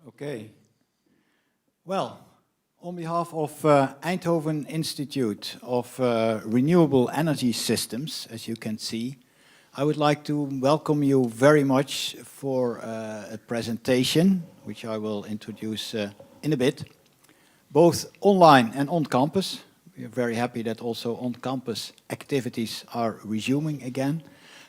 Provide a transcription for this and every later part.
Okay. Well, on behalf of Eindhoven Institute of Renewable Energy Systems, as you can see, I would like to welcome you very much for a presentation, which I will introduce in a bit, both online and on campus. We are very happy that also on-campus activities are resuming again.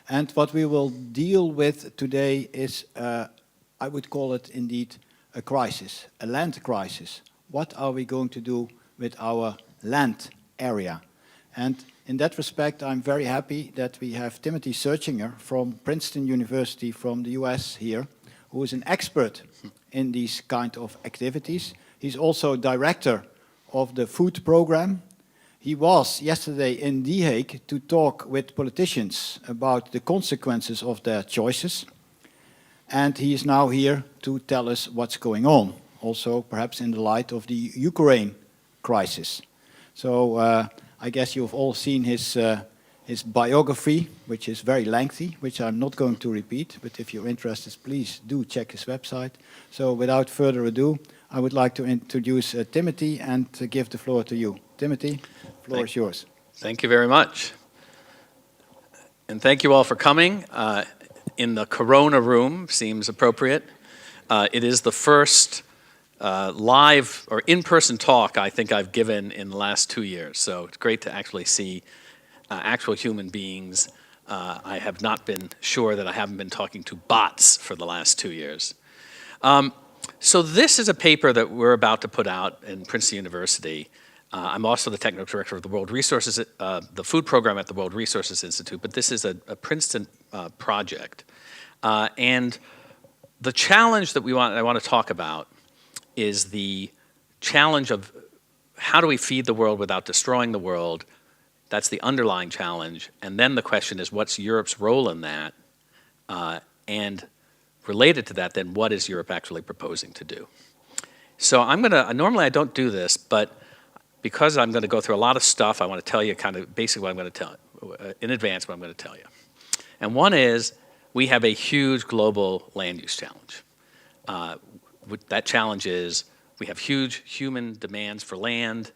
And what we will deal with today is, I would call it indeed, a crisis, a land crisis. What are we going to do with our land area? And in that respect, I'm very happy that we have Timothy Searchinger from Princeton University from the US here, who is an expert in these kind of activities. He's also director of the food program. He was yesterday in The Hague to talk with politicians about the consequences of their choices. And he is now here to tell us what's going on, also perhaps in the light of the Ukraine crisis. So I guess you've all seen his biography, which is very lengthy, which I'm not going to repeat, but if you're interested, please do check his website. So without further ado, I would like to introduce Timothy and to give the floor to you. Timothy, the floor is yours. Thank you very much. And thank you all for coming. In the Corona room, seems appropriate. It is the first live or in-person talk I think I've given in the last 2 years. So it's great to actually see actual human beings. I have not been sure that I haven't been talking to bots for the last 2 years. So this is a paper that we're about to put out in Princeton University. I'm also the technical director of the World Resources, the food program at the World Resources Institute, but this is a Princeton project. And the challenge that I want to talk about is the challenge of how do we feed the world without destroying the world? That's the underlying challenge. And then the question is, what's Europe's role in that? And related to that, then what is Europe actually proposing to do? So I'm going to, normally I don't do this, but because I'm going to go through a lot of stuff, I want to tell you kind of basically what I'm going to tell you, in advance what I'm going to tell you. And one is, we have a huge global land use challenge. That challenge is, we have huge human demands for land.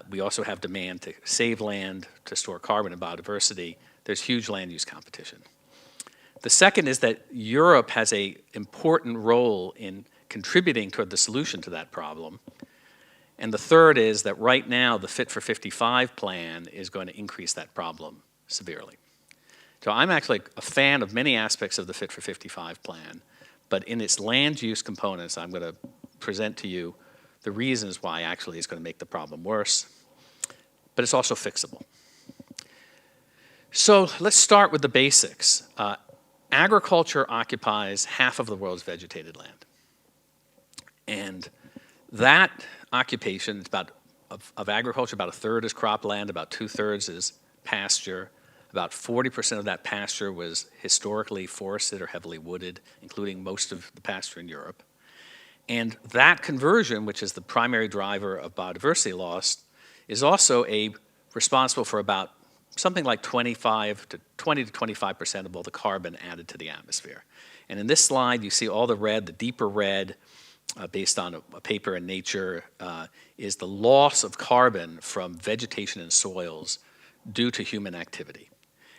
We also have demand to save land, to store carbon and biodiversity. There's huge land use competition. The second is that Europe has an important role in contributing toward the solution to that problem. And the third is that right now, the Fit for 55 plan is going to increase that problem severely. So I'm actually a fan of many aspects of the Fit for 55 plan, but in its land use components, I'm going to present to you the reasons why actually it's going to make the problem worse, but it's also fixable. So let's start with the basics. Agriculture occupies half of the world's vegetated land. And that occupation of agriculture, about a third is cropland, about 2/3 is pasture. About 40% of that pasture was historically forested or heavily wooded, including most of the pasture in Europe. And that conversion, which is the primary driver of biodiversity loss, is also responsible for about something like 20 to 25% of all the carbon added to the atmosphere. And in this slide, you see all the red, the deeper red, based on a paper in Nature, is the loss of carbon from vegetation and soils due to human activity.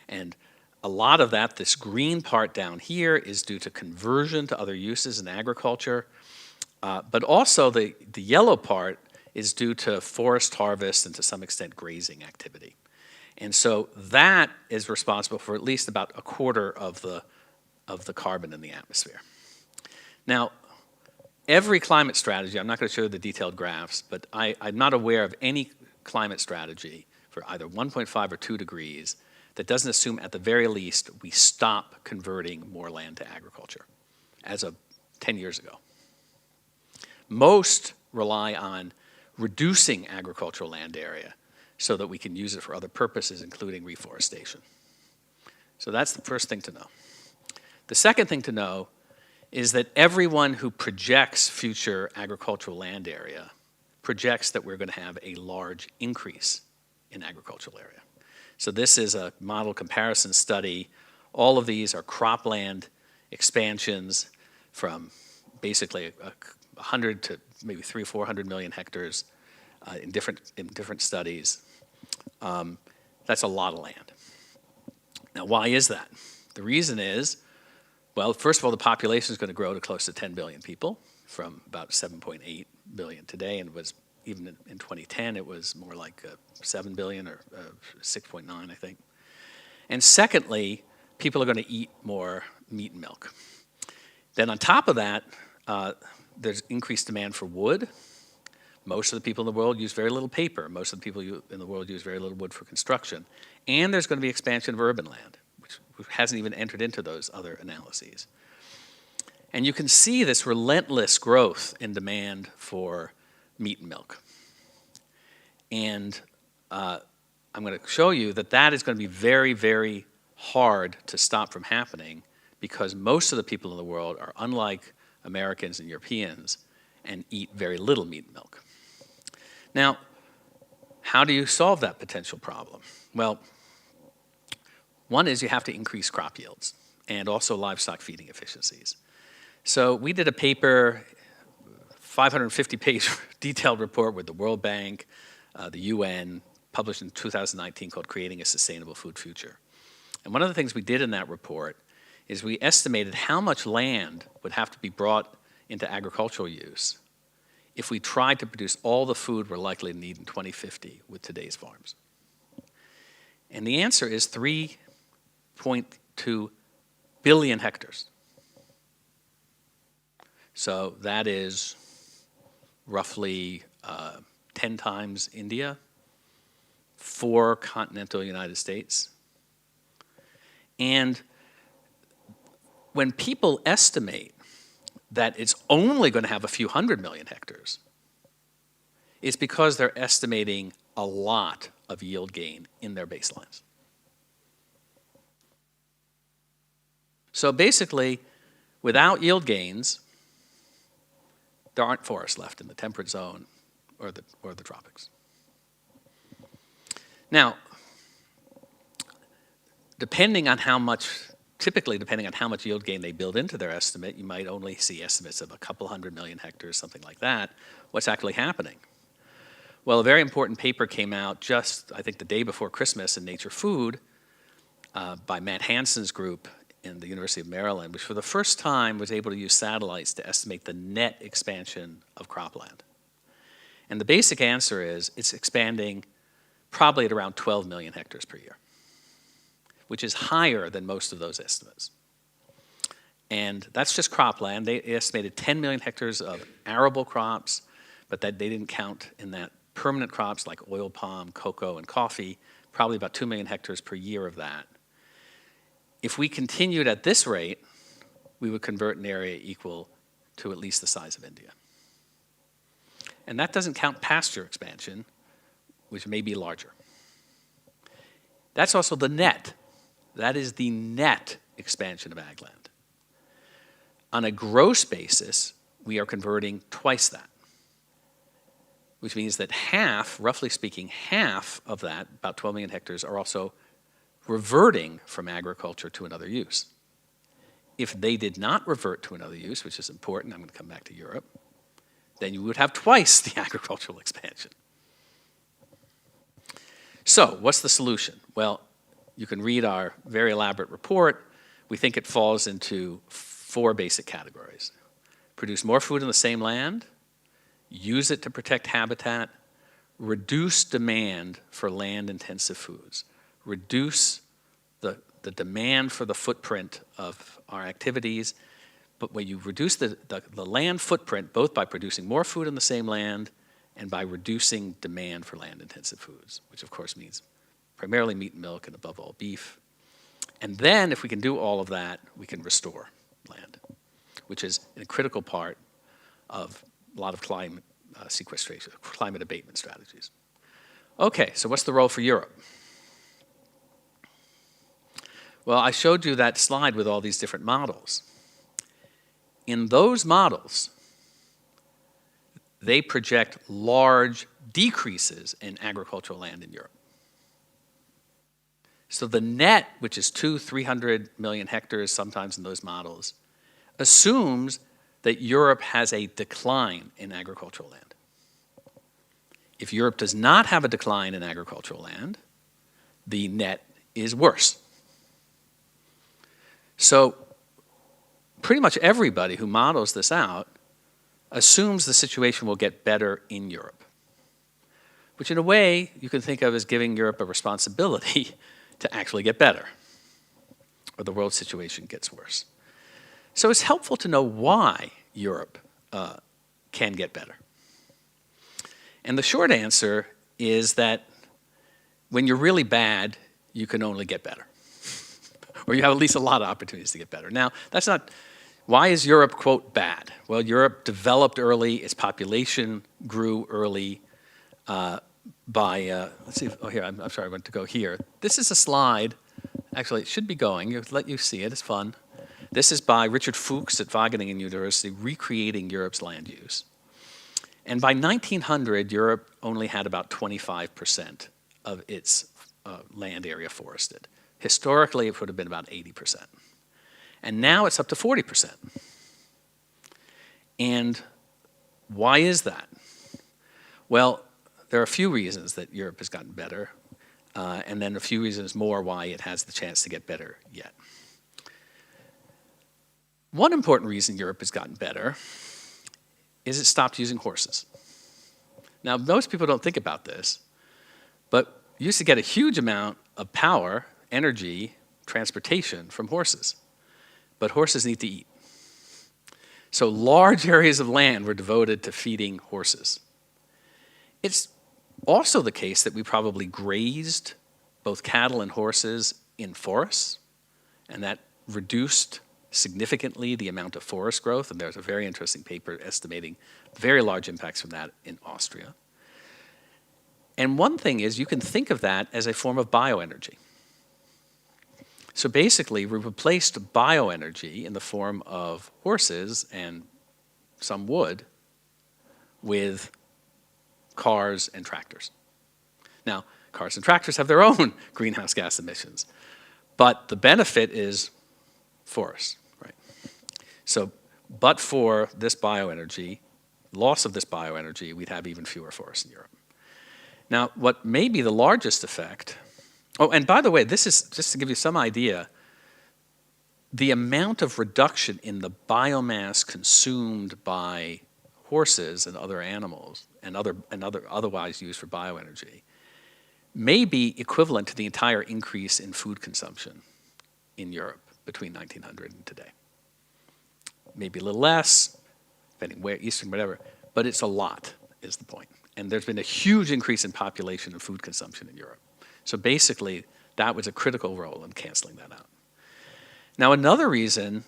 And a lot of that, this green part down here, is due to conversion to other uses in agriculture. But also the yellow part is due to forest harvest and to some extent grazing activity. And so that is responsible for at least about a quarter of the carbon in the atmosphere. Now, every climate strategy, I'm not going to show you the detailed graphs, but I'm not aware of any climate strategy for either 1.5 or 2 degrees that doesn't assume at the very least we stop converting more land to agriculture as of 10 years ago. Most rely on reducing agricultural land area so that we can use it for other purposes, including reforestation. So that's the first thing to know. The second thing to know is that everyone who projects future agricultural land area projects that we're going to have a large increase in agricultural area. So this is a model comparison study. All of these are cropland expansions from basically 100 to maybe 300 or 400 million hectares in different studies. That's a lot of land. Now, why is that? The reason is, well, first of all, the population is going to grow to close to 10 billion people from about 7.8 billion today, and was even in 2010 it was more like 7 billion or 6.9, I think. And secondly, people are going to eat more meat and milk. Then on top of that, there's increased demand for wood. Most of the people in the world use very little paper. Most of the people in the world use very little wood for construction. And there's going to be expansion of urban land, which hasn't even entered into those other analyses. And you can see this relentless growth in demand for meat and milk. And I'm going to show you that that is going to be very, very hard to stop from happening, because most of the people in the world are unlike Americans and Europeans and eat very little meat and milk. Now, how do you solve that potential problem? Well, one is you have to increase crop yields and also livestock feeding efficiencies. So we did a paper, 550-page detailed report with the World Bank, the UN, published in 2019, called Creating a Sustainable Food Future. And one of the things we did in that report is we estimated how much land would have to be brought into agricultural use if we tried to produce all the food we're likely to need in 2050 with today's farms. And the answer is 3.2 billion hectares. So that is roughly 10 times India, 4 continental United States. And when people estimate that it's only going to have a few 100 million hectares, it's because they're estimating a lot of yield gain in their baselines. So basically, without yield gains, there aren't forests left in the temperate zone or the tropics. Now, typically depending on how much yield gain they build into their estimate, you might only see estimates of a couple 100 million hectares, something like that. What's actually happening? Well, a very important paper came out just, I think, the day before Christmas in Nature Food by Matt Hansen's group in the University of Maryland, which for the first time was able to use satellites to estimate the net expansion of cropland. And the basic answer is it's expanding probably at around 12 million hectares per year, which is higher than most of those estimates. And that's just cropland. They estimated 10 million hectares of arable crops, but that they didn't count in that permanent crops like oil palm, cocoa, and coffee, probably about 2 million hectares per year of that. If we continued at this rate, we would convert an area equal to at least the size of India. And that doesn't count pasture expansion, which may be larger. That's also the net. That is the net expansion of ag land. On a gross basis, we are converting twice that, which means that half, roughly speaking, half of that, about 12 million hectares, are also reverting from agriculture to another use. If they did not revert to another use, which is important, I'm going to come back to Europe, then you would have twice the agricultural expansion. So, what's the solution? Well, you can read our very elaborate report. We think it falls into 4 basic categories. Produce more food on the same land, use it to protect habitat, reduce demand for land-intensive foods, reduce the demand for the footprint of our activities. But when you reduce the land footprint, both by producing more food on the same land and by reducing demand for land-intensive foods, which of course means primarily meat and milk and above all beef. And then if we can do all of that, we can restore land, which is a critical part of a lot of climate sequestration, climate abatement strategies. Okay, so what's the role for Europe? Well, I showed you that slide with all these different models. In those models, they project large decreases in agricultural land in Europe. So the net, which is 200-300 million hectares sometimes in those models, assumes that Europe has a decline in agricultural land. If Europe does not have a decline in agricultural land, the net is worse. So pretty much everybody who models this out assumes the situation will get better in Europe, which in a way you can think of as giving Europe a responsibility to actually get better, or the world situation gets worse. So it's helpful to know why Europe can get better. And the short answer is that when you're really bad, you can only get better. Or you have at least a lot of opportunities to get better. Now, that's not, why is Europe, quote, bad? Well, Europe developed early, its population grew early let's see, oh here, I'm sorry, I went to go here. This is a slide, actually it should be going, I'll let you see it, it's fun. This is by Richard Fuchs at Wageningen University, recreating Europe's land use. And by 1900, Europe only had about 25% of its land area forested. Historically, it would have been about 80%. And now it's up to 40%. And why is that? Well, there are a few reasons that Europe has gotten better, and then a few reasons more why it has the chance to get better yet. One important reason Europe has gotten better is it stopped using horses. Now, most people don't think about this, but you used to get a huge amount of power, energy, transportation from horses. But horses need to eat. So large areas of land were devoted to feeding horses. It's also the case that we probably grazed both cattle and horses in forests, and that reduced significantly the amount of forest growth, and there's a very interesting paper estimating very large impacts from that in Austria. And one thing is you can think of that as a form of bioenergy. So basically, we replaced bioenergy in the form of horses and some wood with cars and tractors. Now, cars and tractors have their own greenhouse gas emissions, but the benefit is forests, right? So, but for this bioenergy, loss of this bioenergy, we'd have even fewer forests in Europe. Now, what may be the largest effect, oh, and by the way, this is just to give you some idea, the amount of reduction in the biomass consumed by horses and other animals and otherwise used for bioenergy may be equivalent to the entire increase in food consumption in Europe between 1900 and today. Maybe a little less, depending where, eastern, whatever, but it's a lot, is the point. And there's been a huge increase in population and food consumption in Europe. So basically, that was a critical role in canceling that out. Now, another reason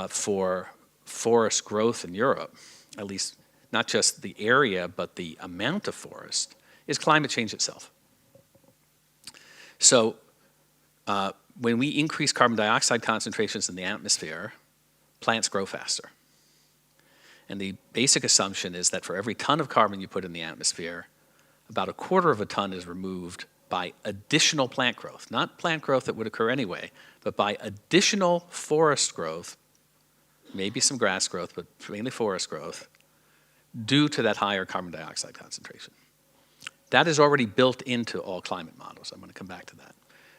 for forest growth in Europe, at least not just the area, but the amount of forest, is climate change itself. So when we increase carbon dioxide concentrations in the atmosphere, plants grow faster. And the basic assumption is that for every ton of carbon you put in the atmosphere, about a quarter of a ton is removed by additional plant growth, not plant growth that would occur anyway, but by additional forest growth, maybe some grass growth, but mainly forest growth, due to that higher carbon dioxide concentration. That is already built into all climate models. I'm going to come back to that.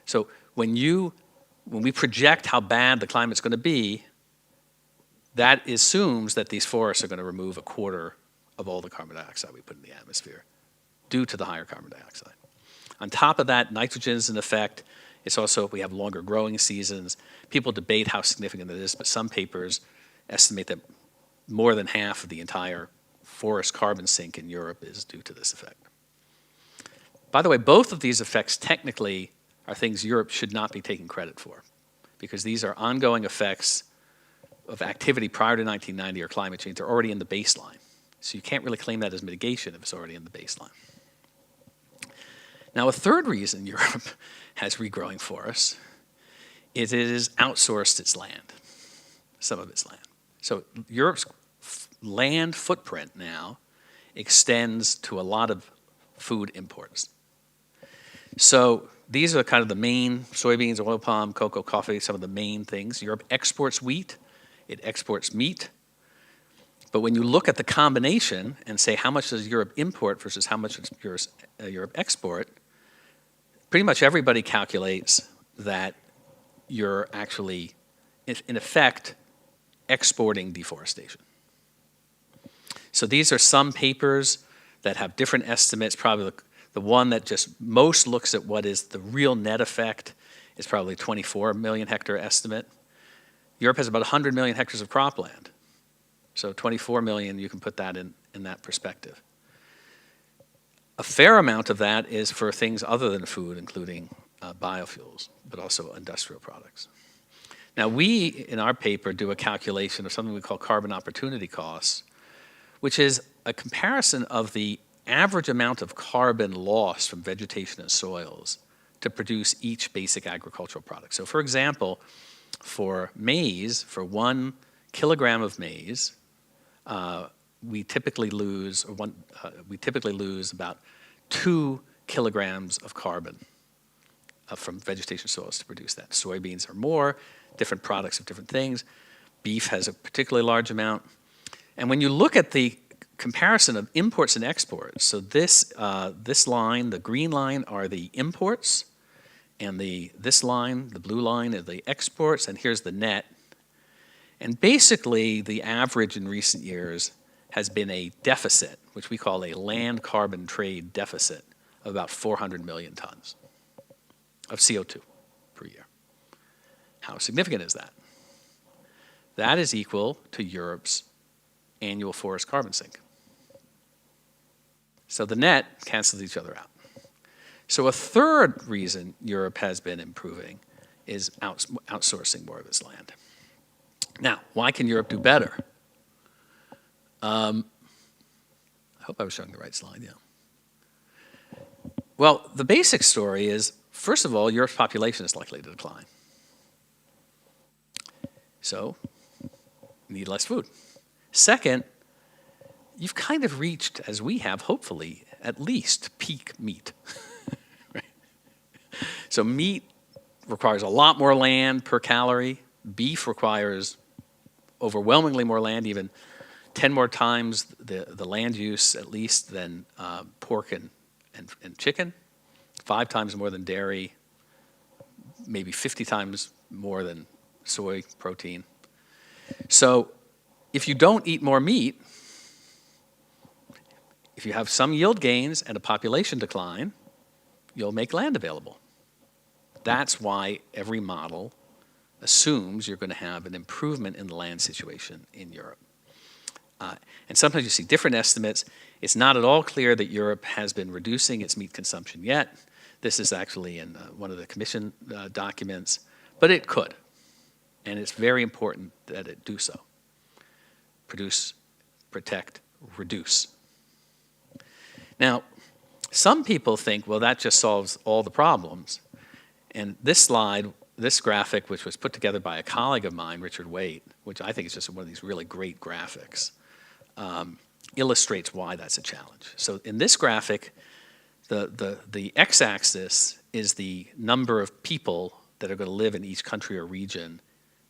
So when we project how bad the climate's going to be, that assumes that these forests are going to remove a quarter of all the carbon dioxide we put in the atmosphere due to the higher carbon dioxide. On top of that, nitrogen is an effect. It's also, we have longer growing seasons. People debate how significant it is, but some papers estimate that more than half of the entire forest carbon sink in Europe is due to this effect. By the way, both of these effects technically are things Europe should not be taking credit for, because these are ongoing effects of activity prior to 1990 or climate change. They're already in the baseline. So you can't really claim that as mitigation if it's already in the baseline. Now, a third reason Europe has regrowing forests is it has outsourced its land, some of its land. So Europe's land footprint now extends to a lot of food imports. So these are kind of the main soybeans, oil palm, cocoa, coffee, some of the main things. Europe exports wheat, it exports meat, But when you look at the combination and say how much does Europe import versus how much does Europe export, pretty much everybody calculates that you're actually, in effect, exporting deforestation. So these are some papers that have different estimates. Probably the one that just most looks at what is the real net effect is probably 24 million hectare estimate. Europe has about 100 million hectares of cropland. So 24 million, you can put that in that perspective. A fair amount of that is for things other than food, including biofuels, but also industrial products. Now we, in our paper, do a calculation of something we call carbon opportunity costs, which is a comparison of the average amount of carbon lost from vegetation and soils to produce each basic agricultural product. So for example, for maize, for 1 kilogram of maize, we typically lose about 2 kilograms of carbon from vegetation soils to produce that. Soybeans are more, different products of different things. Beef has a particularly large amount. And when you look at the comparison of imports and exports, so this line, the green line, are the imports, and this line, the blue line, are the exports, and here's the net. And basically, the average in recent years has been a deficit, which we call a land carbon trade deficit, of about 400 million tons of CO2 per year. How significant is that? That is equal to Europe's annual forest carbon sink. So the net cancels each other out. So a third reason Europe has been improving is outsourcing more of its land. Now, why can Europe do better? I hope I was showing the right slide, yeah. Well, the basic story is, first of all, Europe's population is likely to decline. So, you need less food. Second, you've kind of reached, as we have, hopefully, at least peak meat. Right? So meat requires a lot more land per calorie. Beef requires overwhelmingly more land, even 10 more times the land use at least than pork and chicken, 5 times more than dairy, maybe 50 times more than soy protein. So if you don't eat more meat, if you have some yield gains and a population decline, you'll make land available. That's why every model assumes you're going to have an improvement in the land situation in Europe. And sometimes you see different estimates. It's not at all clear that Europe has been reducing its meat consumption yet. This is actually in one of the Commission documents, but it could. And it's very important that it do so. Produce, protect, reduce. Now, some people think, well, that just solves all the problems. And this slide, this graphic, which was put together by a colleague of mine, Richard Waite, which I think is just one of these really great graphics, illustrates why that's a challenge. So in this graphic, the x-axis is the number of people that are going to live in each country or region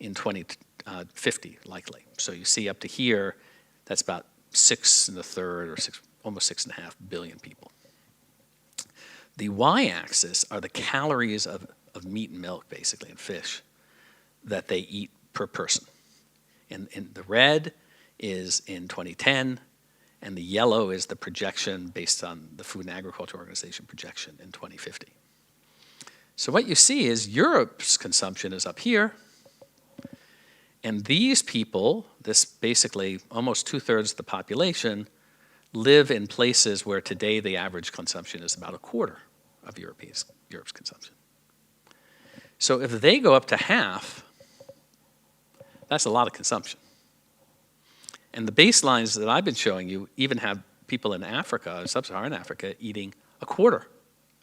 in 2050, likely. So you see up to here, that's about 6 1/3 or almost 6.5 billion people. The y-axis are the calories of meat and milk, basically, and fish, that they eat per person. And the red is in 2010, and the yellow is the projection based on the Food and Agriculture Organization projection in 2050. So what you see is Europe's consumption is up here, and these people, this basically almost 2/3 of the population, live in places where today the average consumption is about 1/4 of Europe's consumption. So if they go up to half, that's a lot of consumption. And the baselines that I've been showing you even have people in Africa, sub-Saharan Africa, eating 1/4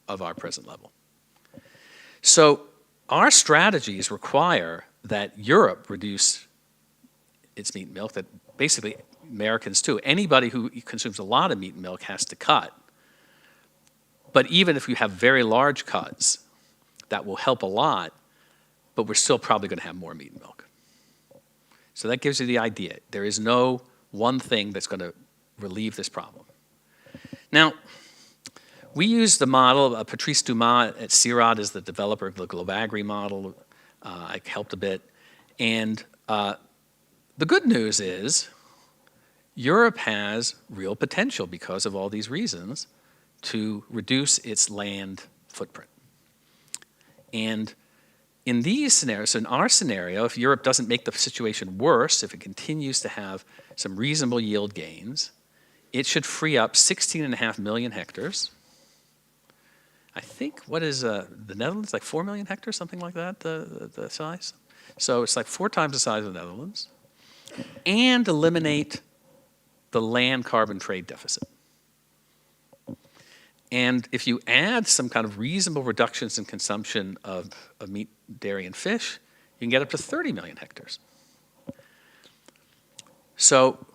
of our present level. So our strategies require that Europe reduce its meat and milk, that basically Americans too. Anybody who consumes a lot of meat and milk has to cut. But even if you have very large cuts, that will help a lot, but we're still probably going to have more meat and milk. So that gives you the idea. There is no one thing that's going to relieve this problem. Now, we use the model, Patrice Dumas at CIRAD is the developer of the GlobalAgri model. I helped a bit. And the good news is Europe has real potential because of all these reasons to reduce its land footprint. And in these scenarios, in our scenario, if Europe doesn't make the situation worse, if it continues to have some reasonable yield gains, it should free up 16.5 million hectares. I think, what is the Netherlands, like 4 million hectares, something like that, the size? So it's like 4 times the size of the Netherlands. And eliminate the land carbon trade deficit. And if you add some kind of reasonable reductions in consumption of meat, dairy, and fish, you can get up to 30 million hectares. So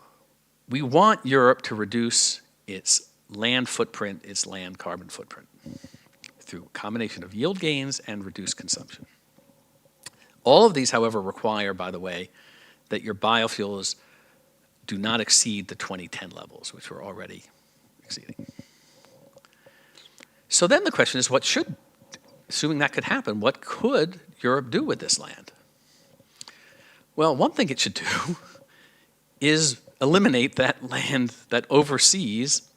we want Europe to reduce its land footprint, its land carbon footprint, through a combination of yield gains and reduced consumption. All of these, however, require, by the way, that your biofuels do not exceed the 2010 levels, which we're already exceeding. So then the question is, assuming that could happen, what could Europe do with this land? Well, one thing it should do is eliminate that land that oversees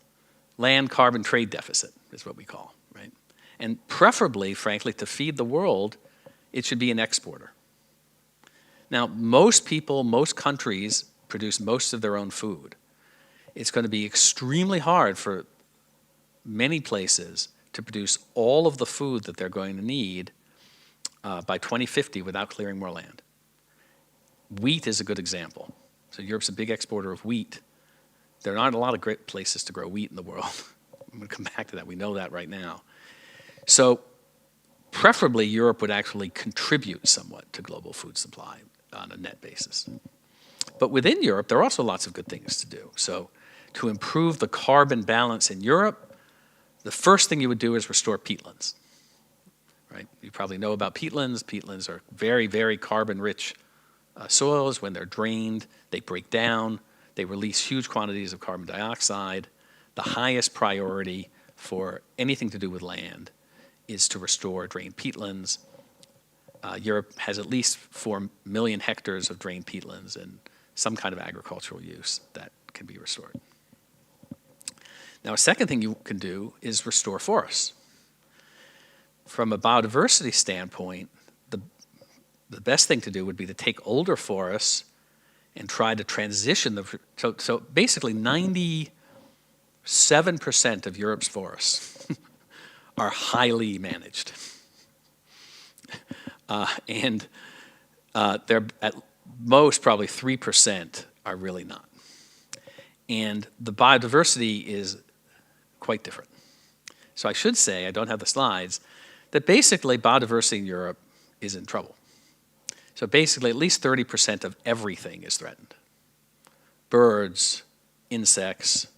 land carbon trade deficit, is what we call, right? And preferably, frankly, to feed the world, it should be an exporter. Now, most people, most countries produce most of their own food. It's going to be extremely hard for many places to produce all of the food that they're going to need by 2050 without clearing more land. Wheat is a good example. So Europe's a big exporter of wheat. There aren't a lot of great places to grow wheat in the world. I'm going to come back to that. We know that right now. So preferably, Europe would actually contribute somewhat to global food supply on a net basis. But within Europe, there are also lots of good things to do. So to improve the carbon balance in Europe, the first thing you would do is restore peatlands. Right? You probably know about peatlands. Peatlands are very, very carbon-rich soils. When they're drained, they break down. They release huge quantities of carbon dioxide. The highest priority for anything to do with land is to restore drained peatlands. Europe has at least 4 million hectares of drained peatlands and some kind of agricultural use that can be restored. Now, a second thing you can do is restore forests. From a biodiversity standpoint, the best thing to do would be to take older forests and try to transition them. So basically 97% of Europe's forests are highly managed. And they're at most probably 3% are really not. And the biodiversity is quite different. So I should say, I don't have the slides, that basically biodiversity in Europe is in trouble. So basically at least 30% of everything is threatened. Birds, insects,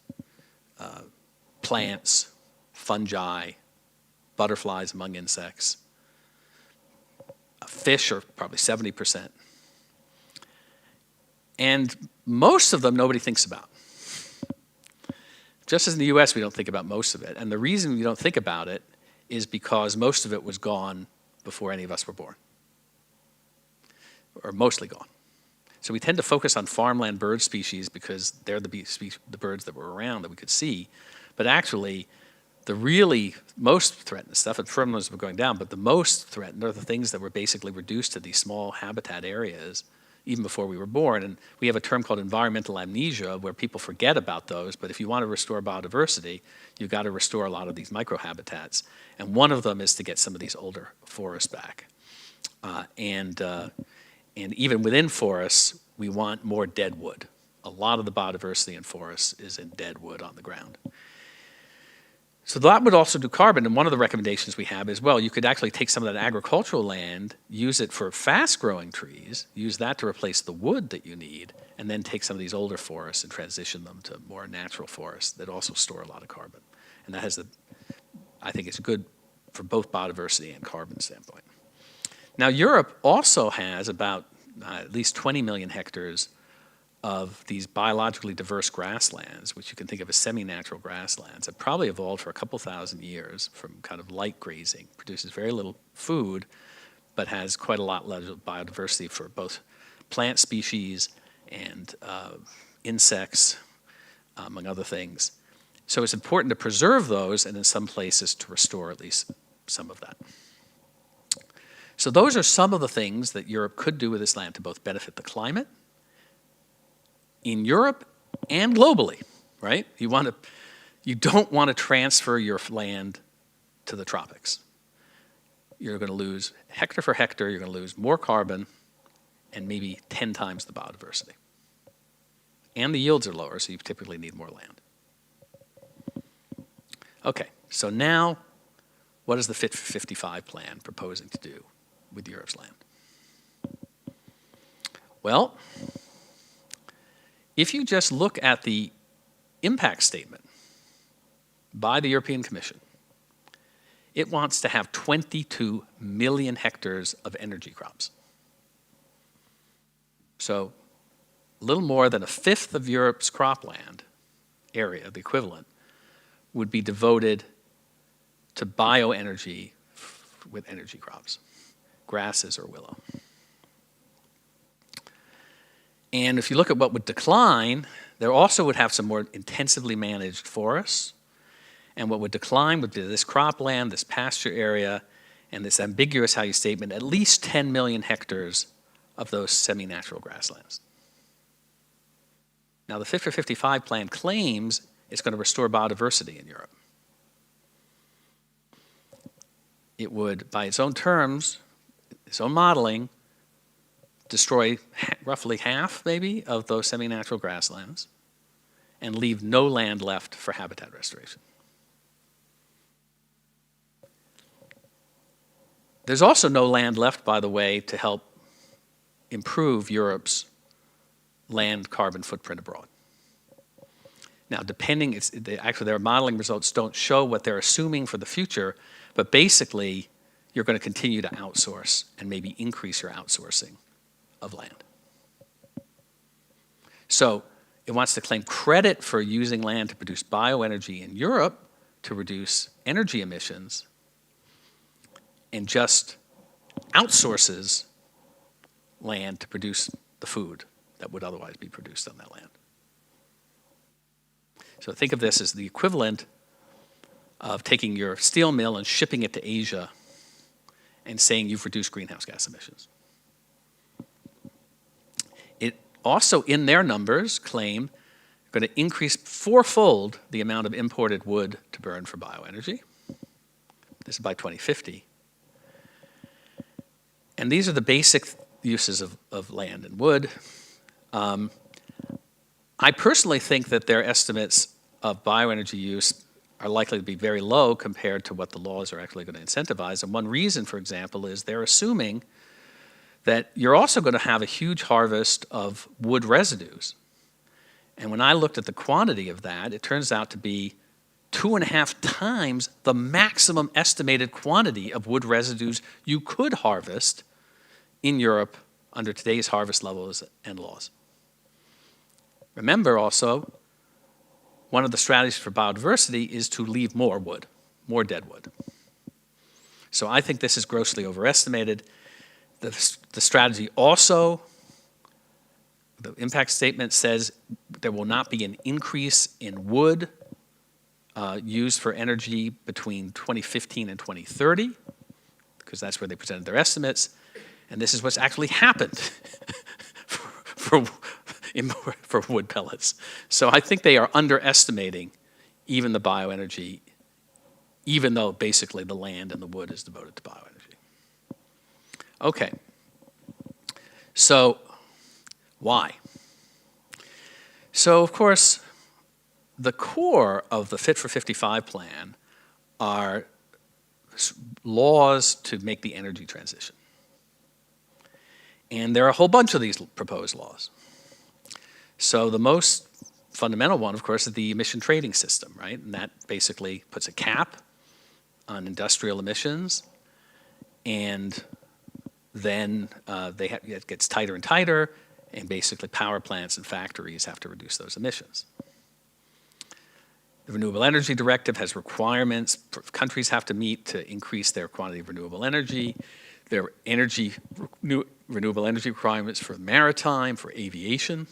plants, fungi, butterflies among insects. Fish are probably 70%. And most of them nobody thinks about. Just as in the US, we don't think about most of it. And the reason we don't think about it is because most of it was gone before any of us were born. Or mostly gone. So we tend to focus on farmland bird species because they're the birds that were around that we could see. But actually, the really most threatened stuff, and primroses were going down, but the most threatened are the things that were basically reduced to these small habitat areas even before we were born. And we have a term called environmental amnesia where people forget about those, but if you want to restore biodiversity, you've got to restore a lot of these microhabitats. And one of them is to get some of these older forests back. And even within forests, we want more dead wood. A lot of the biodiversity in forests is in dead wood on the ground. So that would also do carbon, and one of the recommendations we have is, well, you could actually take some of that agricultural land, use it for fast-growing trees, use that to replace the wood that you need, and then take some of these older forests and transition them to more natural forests that also store a lot of carbon. And that has I think it's good for both biodiversity and carbon standpoint. Now, Europe also has about at least 20 million hectares of these biologically diverse grasslands, which you can think of as semi-natural grasslands, have probably evolved for a couple thousand years from kind of light grazing, produces very little food, but has quite a lot of biodiversity for both plant species and insects, among other things. So it's important to preserve those, and in some places to restore at least some of that. So those are some of the things that Europe could do with this land to both benefit the climate in Europe and globally, right? You don't want to transfer your land to the tropics. You're going to lose hectare for hectare, you're going to lose more carbon and maybe 10 times the biodiversity. And the yields are lower, so you typically need more land. Okay, so now what is the Fit for 55 plan proposing to do with Europe's land? Well, if you just look at the impact statement by the European Commission, it wants to have 22 million hectares of energy crops. So a little more than a fifth of Europe's cropland area, the equivalent, would be devoted to bioenergy with energy crops, grasses or willow. And if you look at what would decline, there also would have some more intensively managed forests. And what would decline would be this cropland, this pasture area, and this ambiguous how you statement, at least 10 million hectares of those semi-natural grasslands. Now the Fit for 55 plan claims it's going to restore biodiversity in Europe. It would, by its own terms, its own modeling, destroy roughly half, maybe, of those semi-natural grasslands and leave no land left for habitat restoration. There's also no land left, by the way, to help improve Europe's land carbon footprint abroad. Now, actually their modeling results don't show what they're assuming for the future, but basically you're going to continue to outsource and maybe increase your outsourcing of land. So it wants to claim credit for using land to produce bioenergy in Europe to reduce energy emissions and just outsources land to produce the food that would otherwise be produced on that land. So think of this as the equivalent of taking your steel mill and shipping it to Asia and saying you've reduced greenhouse gas emissions. It also, in their numbers, claim going to increase fourfold the amount of imported wood to burn for bioenergy. This is by 2050. And these are the basic uses of land and wood. I personally think that their estimates of bioenergy use are likely to be very low compared to what the laws are actually going to incentivize. And one reason, for example, is they're assuming that you're also going to have a huge harvest of wood residues. And when I looked at the quantity of that, it turns out to be 2.5 times the maximum estimated quantity of wood residues you could harvest in Europe under today's harvest levels and laws. Remember also, one of the strategies for biodiversity is to leave more wood, more dead wood. So I think this is grossly overestimated. The strategy also, the impact statement says there will not be an increase in wood used for energy between 2015 and 2030, because that's where they presented their estimates. And this is what's actually happened for wood pellets. So I think they are underestimating even the bioenergy, even though basically the land and the wood is devoted to bioenergy. Okay, so why? So of course, the core of the Fit for 55 plan are laws to make the energy transition. And there are a whole bunch of these proposed laws. So the most fundamental one, of course, is the emission trading system, right? And that basically puts a cap on industrial emissions, and then it gets tighter and tighter, And basically power plants and factories have to reduce those emissions. The Renewable Energy Directive has requirements countries have to meet to increase their quantity of renewable energy. There are renewable energy requirements for maritime, for aviation.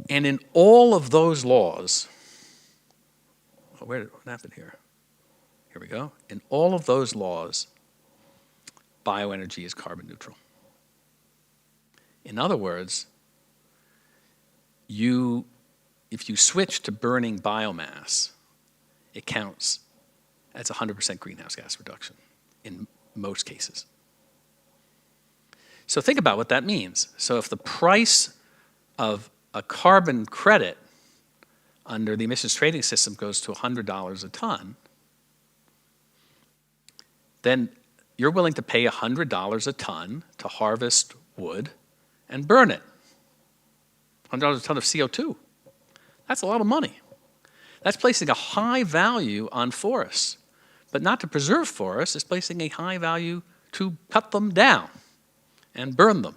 And in all of those laws, what happened here? Here we go. In all of those laws, bioenergy is carbon neutral. In other words, if you switch to burning biomass, it counts as 100% greenhouse gas reduction in most cases. So think about what that means. So if the price of a carbon credit under the emissions trading system goes to $100 a ton, then you're willing to pay $100 a ton to harvest wood and burn it. $100 a ton of CO2. That's a lot of money. That's placing a high value on forests. But not to preserve forests, it's placing a high value to cut them down and burn them.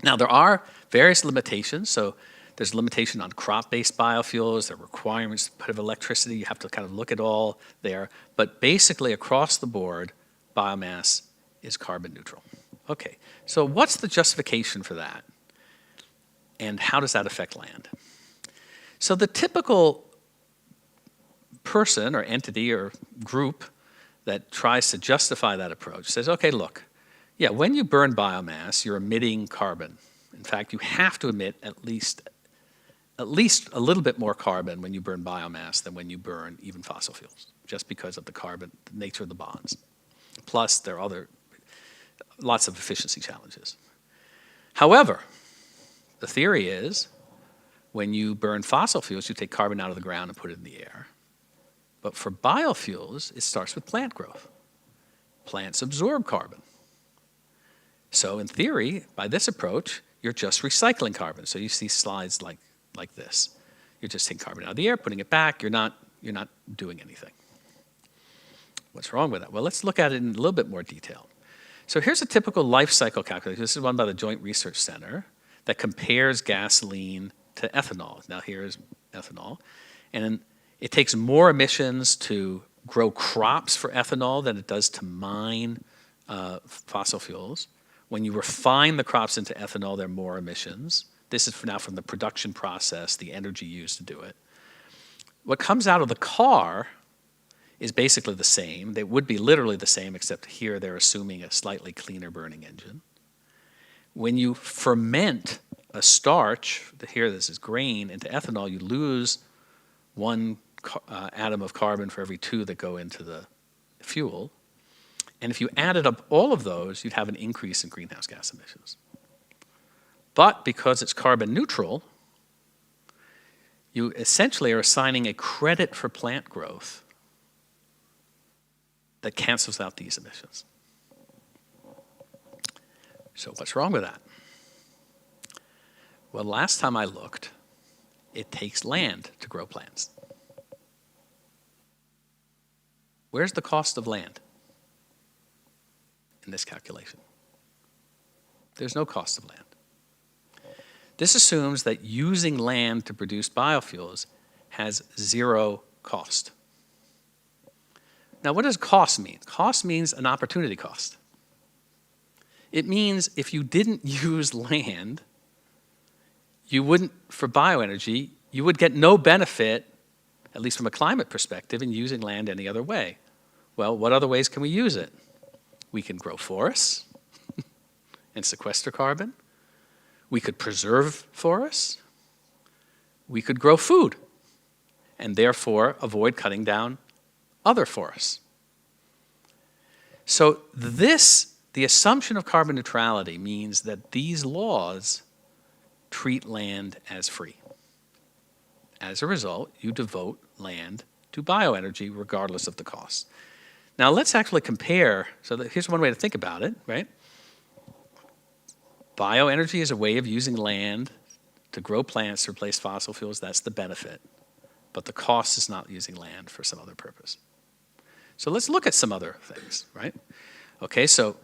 Now, there are various limitations. So there's a limitation on crop-based biofuels. There are requirements of electricity. You have to kind of look at all there. But basically, across the board, biomass is carbon neutral. Okay, so what's the justification for that? And how does that affect land? So the typical person or entity or group that tries to justify that approach says, okay, look, yeah, when you burn biomass, you're emitting carbon. In fact, you have to emit at least a little bit more carbon when you burn biomass than when you burn even fossil fuels, just because of the nature of the bonds. Plus, there are lots of efficiency challenges. However, the theory is when you burn fossil fuels, you take carbon out of the ground and put it in the air. But for biofuels, it starts with plant growth. Plants absorb carbon. So in theory, by this approach, you're just recycling carbon. So you see slides like this. You're just taking carbon out of the air, putting it back. You're not doing anything. What's wrong with that? Well, let's look at it in a little bit more detail. So here's a typical life cycle calculation. This is one by the Joint Research Center that compares gasoline to ethanol. Now here's ethanol. And it takes more emissions to grow crops for ethanol than it does to mine fossil fuels. When you refine the crops into ethanol, there are more emissions. This is now from the production process, the energy used to do it. What comes out of the car is basically the same. They would be literally the same, except here they're assuming a slightly cleaner burning engine. When you ferment a starch, here this is grain, into ethanol, you lose one atom of carbon for every two that go into the fuel. And if you added up all of those, you'd have an increase in greenhouse gas emissions. But because it's carbon neutral, you essentially are assigning a credit for plant growth that cancels out these emissions. So what's wrong with that? Well, last time I looked, it takes land to grow plants. Where's the cost of land in this calculation? There's no cost of land. This assumes that using land to produce biofuels has zero cost. Now, what does cost mean? Cost means an opportunity cost. It means if you didn't use land, you wouldn't, for bioenergy, you would get no benefit, at least from a climate perspective, in using land any other way. Well, what other ways can we use it? We can grow forests and sequester carbon. We could preserve forests. We could grow food and therefore avoid cutting down other forests. So the assumption of carbon neutrality means that these laws treat land as free. As a result, you devote land to bioenergy regardless of the cost. Now let's actually compare, here's one way to think about it, right? Bioenergy is a way of using land to grow plants to replace fossil fuels. That's the benefit. But the cost is not using land for some other purpose. So let's look at some other things, right? Okay, so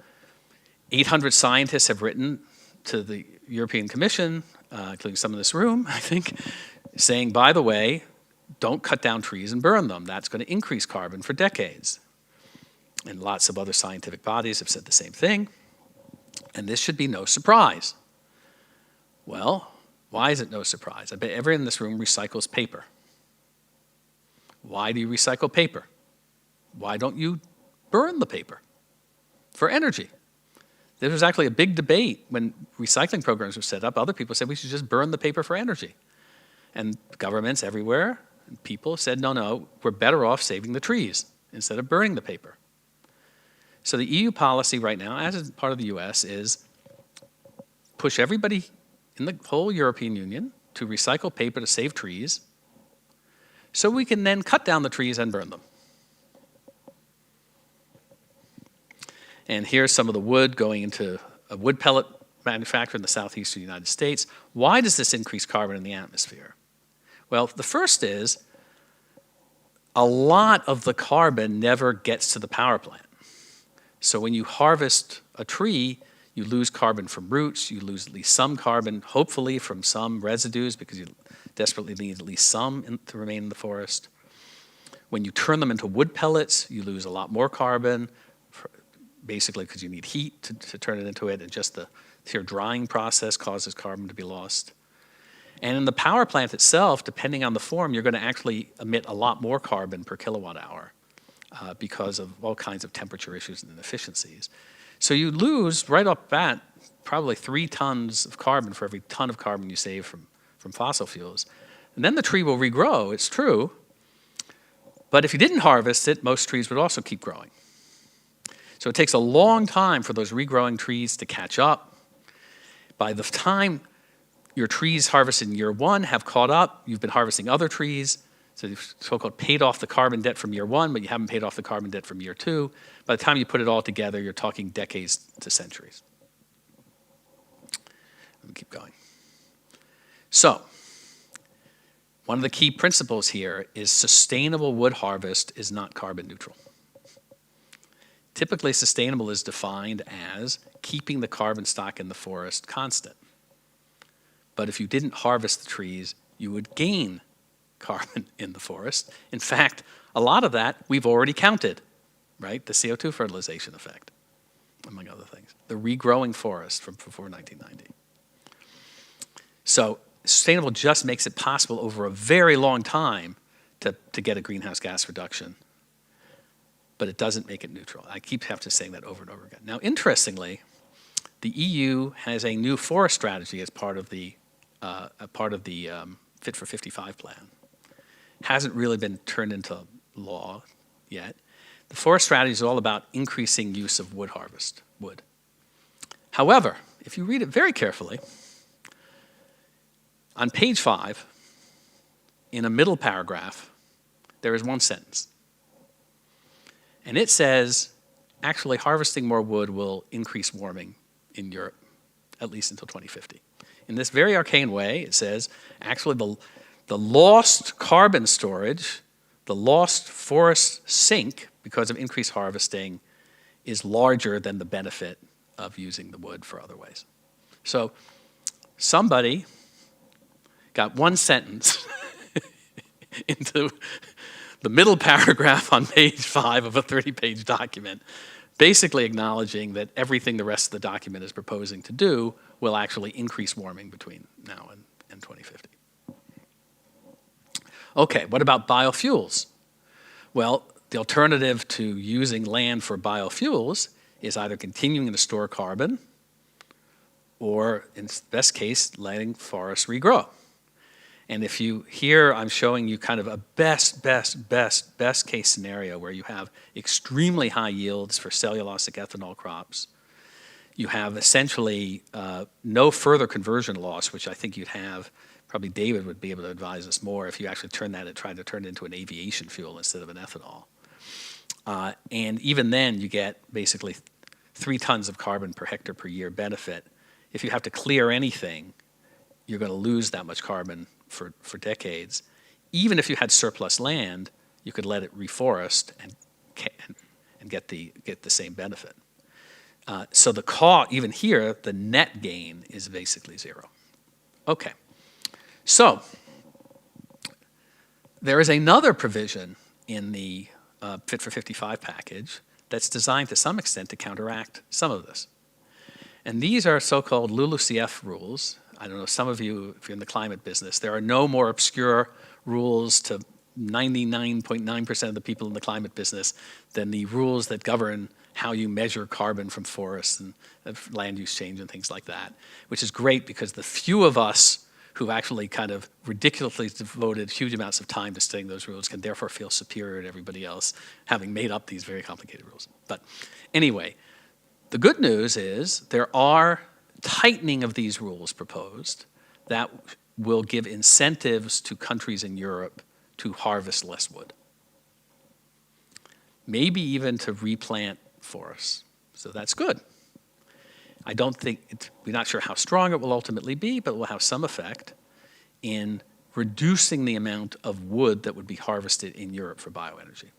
800 scientists have written to the European Commission, including some in this room, I think, saying, by the way, don't cut down trees and burn them. That's going to increase carbon for decades. And lots of other scientific bodies have said the same thing. And this should be no surprise. Well, why is it no surprise? I bet everyone in this room recycles paper. Why do you recycle paper? Why don't you burn the paper for energy? There was actually a big debate when recycling programs were set up. Other people said we should just burn the paper for energy. And governments everywhere, and people said, no, we're better off saving the trees instead of burning the paper. So the EU policy right now, as is part of the US, is push everybody in the whole European Union to recycle paper to save trees, so we can then cut down the trees and burn them. And here's some of the wood going into a wood pellet manufacturer in the southeastern United States. Why does this increase carbon in the atmosphere? Well, the first is a lot of the carbon never gets to the power plant. So when you harvest a tree, you lose carbon from roots, you lose at least some carbon, hopefully from some residues, because you desperately need at least some to remain in the forest. When you turn them into wood pellets, you lose a lot more carbon, basically because you need heat to turn it into it, and just the sheer drying process causes carbon to be lost. And in the power plant itself, depending on the form, you're going to actually emit a lot more carbon per kilowatt hour because of all kinds of temperature issues and inefficiencies. So you lose, right off the bat, probably 3 tons of carbon for every ton of carbon you save from fossil fuels. And then the tree will regrow, it's true, but if you didn't harvest it, most trees would also keep growing. So it takes a long time for those regrowing trees to catch up. By the time your trees harvested in year 1 have caught up, you've been harvesting other trees, so you've so-called paid off the carbon debt from year 1, but you haven't paid off the carbon debt from year 2. By the time you put it all together, you're talking decades to centuries. Let me keep going. So, one of the key principles here is sustainable wood harvest is not carbon neutral. Typically, sustainable is defined as keeping the carbon stock in the forest constant. But if you didn't harvest the trees, you would gain carbon in the forest. In fact, a lot of that we've already counted, right? The CO2 fertilization effect, among other things. The regrowing forest from before 1990. So sustainable just makes it possible over a very long time to get a greenhouse gas reduction, but it doesn't make it neutral. I have to saying that over and over again. Now, interestingly, the EU has a new forest strategy as part of the Fit for 55 plan. Hasn't really been turned into law yet. The forest strategy is all about increasing use of wood. However, if you read it very carefully, on page 5, in a middle paragraph, there is one sentence. And it says, actually harvesting more wood will increase warming in Europe, at least until 2050. In this very arcane way, it says, actually the lost carbon storage, the lost forest sink because of increased harvesting is larger than the benefit of using the wood for other ways. So somebody got one sentence into the middle paragraph on page 5 of a 30-page document, basically acknowledging that everything the rest of the document is proposing to do will actually increase warming between now and 2050. Okay, what about biofuels? Well, the alternative to using land for biofuels is either continuing to store carbon or, in best case, letting forests regrow. And if you, here I'm showing you kind of a best case scenario where you have extremely high yields for cellulosic ethanol crops. You have essentially no further conversion loss, which I think you'd have. Probably David would be able to advise us more if you actually turn that and try to turn it into an aviation fuel instead of an ethanol. And even then, you get basically 3 tons of carbon per hectare per year benefit. If you have to clear anything, you're going to lose that much carbon for decades. Even if you had surplus land, you could let it reforest and get the same benefit. So the cost, even here, the net gain is basically zero. Okay, so there is another provision in the Fit for 55 package that's designed to some extent to counteract some of this. And these are so-called LULUCF rules. I don't know, some of you, if you're in the climate business, there are no more obscure rules to 99.9% of the people in the climate business than the rules that govern how you measure carbon from forests and land use change and things like that, which is great because the few of us who actually kind of ridiculously devoted huge amounts of time to studying those rules can therefore feel superior to everybody else, having made up these very complicated rules. But anyway, the good news is there are tightening of these rules proposed that will give incentives to countries in Europe to harvest less wood. Maybe even to replant forests. So that's good. I don't think, we're not sure how strong it will ultimately be, but it will have some effect in reducing the amount of wood that would be harvested in Europe for bioenergy.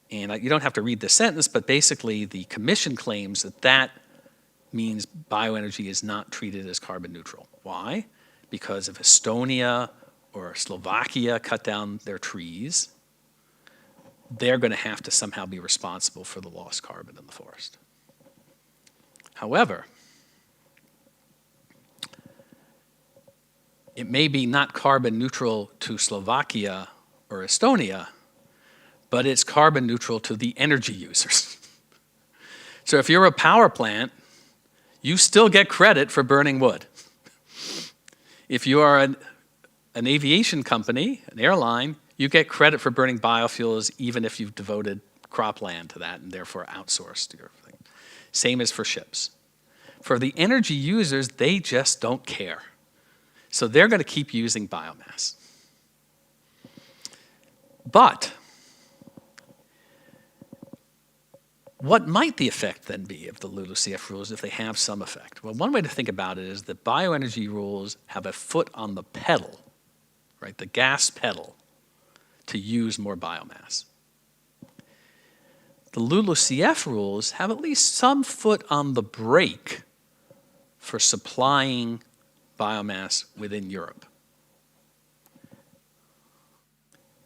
And you don't have to read this sentence, but basically the Commission claims that that means bioenergy is not treated as carbon neutral. Why? Because if Estonia or Slovakia cut down their trees, they're going to have to somehow be responsible for the lost carbon in the forest. However, it may be not carbon neutral to Slovakia or Estonia, but it's carbon neutral to the energy users. So if you're a power plant, you still get credit for burning wood. If you are an aviation company, an airline, you get credit for burning biofuels even if you've devoted cropland to that and therefore outsourced your thing. Same as for ships. For the energy users, they just don't care. So they're going to keep using biomass. But what might the effect then be of the LULUCF rules if they have some effect? Well, one way to think about it is that bioenergy rules have a foot on the pedal, right, the gas pedal, to use more biomass. The LULUCF rules have at least some foot on the brake for supplying biomass within Europe.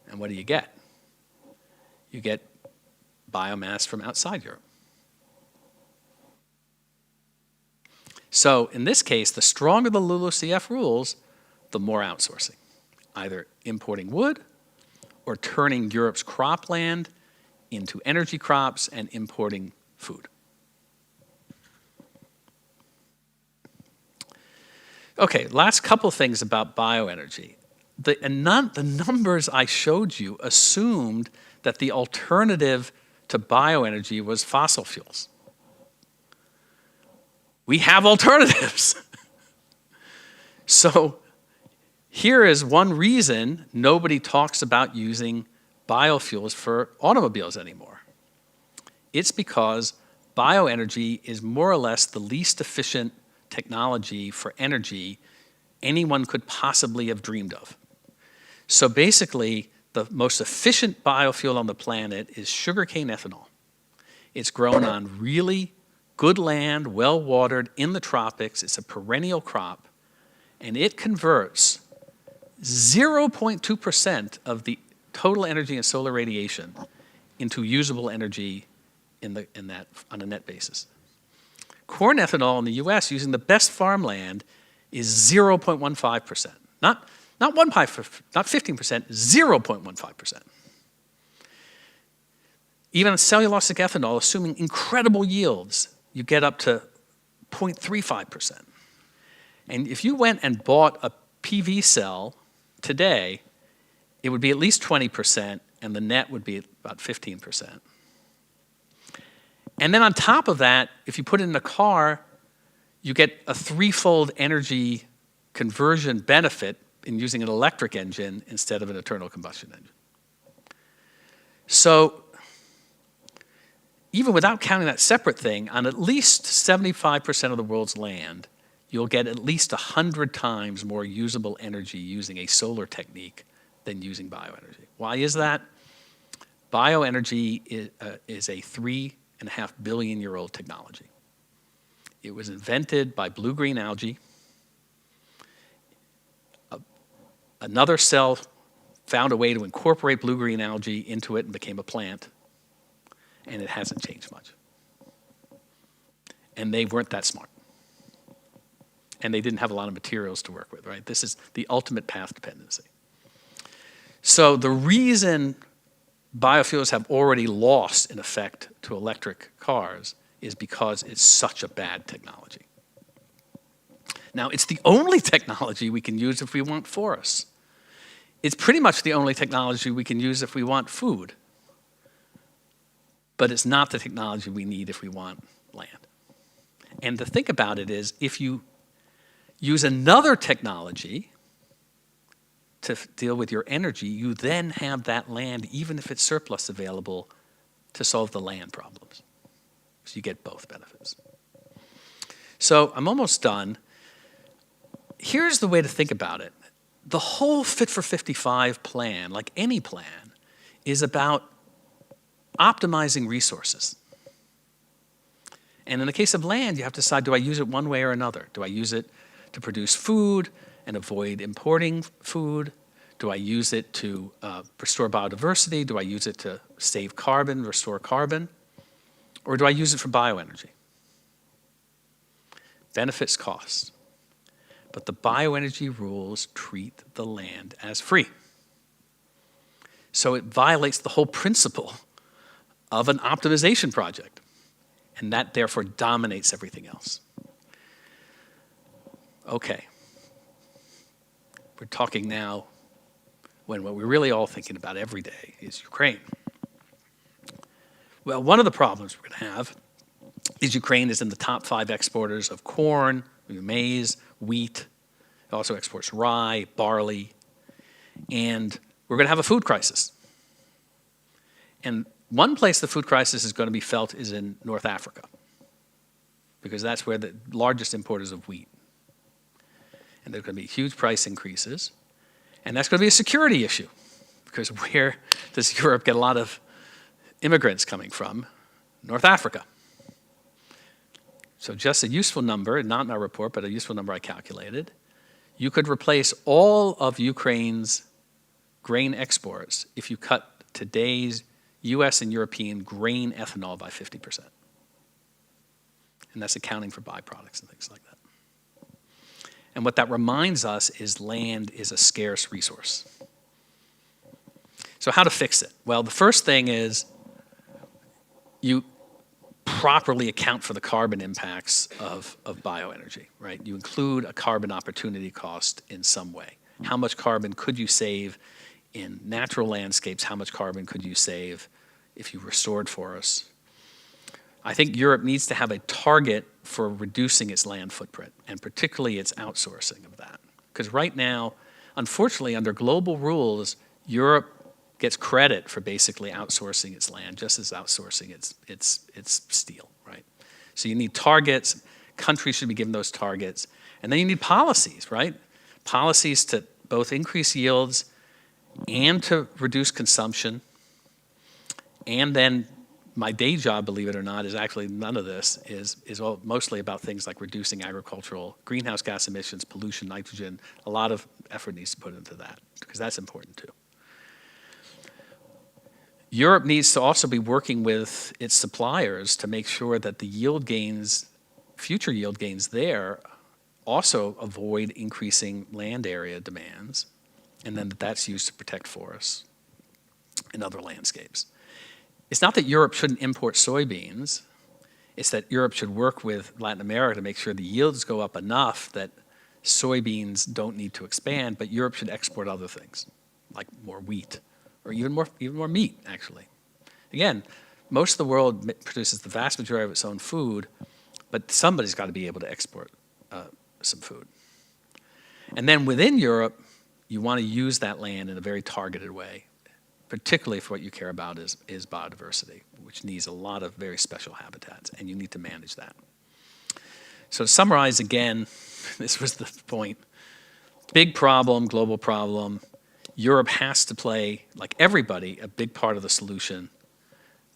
And what do you get? You get biomass from outside Europe. So in this case, the stronger the LULUCF rules, the more outsourcing, either importing wood or turning Europe's cropland into energy crops and importing food. Okay, last couple things about bioenergy. The numbers I showed you assumed that the alternative to bioenergy was fossil fuels. We have alternatives. So here is one reason nobody talks about using biofuels for automobiles anymore. It's because bioenergy is more or less the least efficient technology for energy anyone could possibly have dreamed of. So basically, the most efficient biofuel on the planet is sugarcane ethanol. It's grown on really good land, well-watered, in the tropics. It's a perennial crop, and it converts 0.2% of the total energy in solar radiation into usable energy in that on a net basis. Corn ethanol in the US using the best farmland is 0.15%. Not 15%, 0.15%. Even on cellulosic ethanol, assuming incredible yields, you get up to 0.35%. And if you went and bought a PV cell today, it would be at least 20%, and the net would be about 15%. And then on top of that, if you put it in a car, you get a threefold energy conversion benefit in using an electric engine instead of an internal combustion engine. So even without counting that separate thing, on at least 75% of the world's land, you'll get at least 100 times more usable energy using a solar technique than using bioenergy. Why is that? Bioenergy is a 3.5 billion-year-old technology. It was invented by blue-green algae. Another cell found a way to incorporate blue-green algae into it and became a plant, and it hasn't changed much. And they weren't that smart. And they didn't have a lot of materials to work with, right? This is the ultimate path dependency. So the reason biofuels have already lost in effect to electric cars is because it's such a bad technology. Now, it's the only technology we can use if we want forests. It's pretty much the only technology we can use if we want food. But it's not the technology we need if we want land. And the thing about it is, if you use another technology to deal with your energy, you then have that land, even if it's surplus available, to solve the land problems. So you get both benefits. So I'm almost done. Here's the way to think about it. The whole Fit for 55 plan, like any plan, is about optimizing resources. And in the case of land, you have to decide, do I use it one way or another? Do I use it to produce food and avoid importing food? Do I use it to restore biodiversity? Do I use it to save carbon, restore carbon? Or do I use it for bioenergy? Benefits, costs. But the bioenergy rules treat the land as free. So it violates the whole principle of an optimization project. And that therefore dominates everything else. Okay. We're talking now when what we're really all thinking about every day is Ukraine. Well, one of the problems we're going to have is Ukraine is in the top 5 exporters of corn, maize, wheat. It also exports rye, barley. And we're going to have a food crisis. And one place the food crisis is going to be felt is in North Africa, because that's where the largest importers of wheat. And there's going to be huge price increases. And that's going to be a security issue, because where does Europe get a lot of immigrants coming from? North Africa. So just a useful number, not in our report, but a useful number I calculated. You could replace all of Ukraine's grain exports if you cut today's US and European grain ethanol by 50%. And that's accounting for byproducts and things like that. And what that reminds us is land is a scarce resource. So how to fix it? Well, the first thing is you properly account for the carbon impacts of bioenergy, right? You include a carbon opportunity cost in some way. How much carbon could you save in natural landscapes? How much carbon could you save if you restored forests? I think Europe needs to have a target for reducing its land footprint, and particularly its outsourcing of that. Because right now, unfortunately, under global rules, Europe gets credit for basically outsourcing its land, just as outsourcing its steel, right? So you need targets. Countries should be given those targets. And then you need policies, right? Policies to both increase yields and to reduce consumption. And then my day job, believe it or not, is actually none of this, is all mostly about things like reducing agricultural greenhouse gas emissions, pollution, nitrogen. A lot of effort needs to put into that, because that's important too. Europe needs to also be working with its suppliers to make sure that the yield gains, future yield gains there, also avoid increasing land area demands, and then that's used to protect forests and other landscapes. It's not that Europe shouldn't import soybeans. It's that Europe should work with Latin America to make sure the yields go up enough that soybeans don't need to expand, but Europe should export other things, like more wheat, or even more meat, actually. Again, most of the world produces the vast majority of its own food, but somebody's got to be able to export some food. And then within Europe, you want to use that land in a very targeted way, particularly if what you care about is biodiversity, which needs a lot of very special habitats, and you need to manage that. So to summarize again, this was the point. Big problem, global problem. Europe has to play, like everybody, a big part of the solution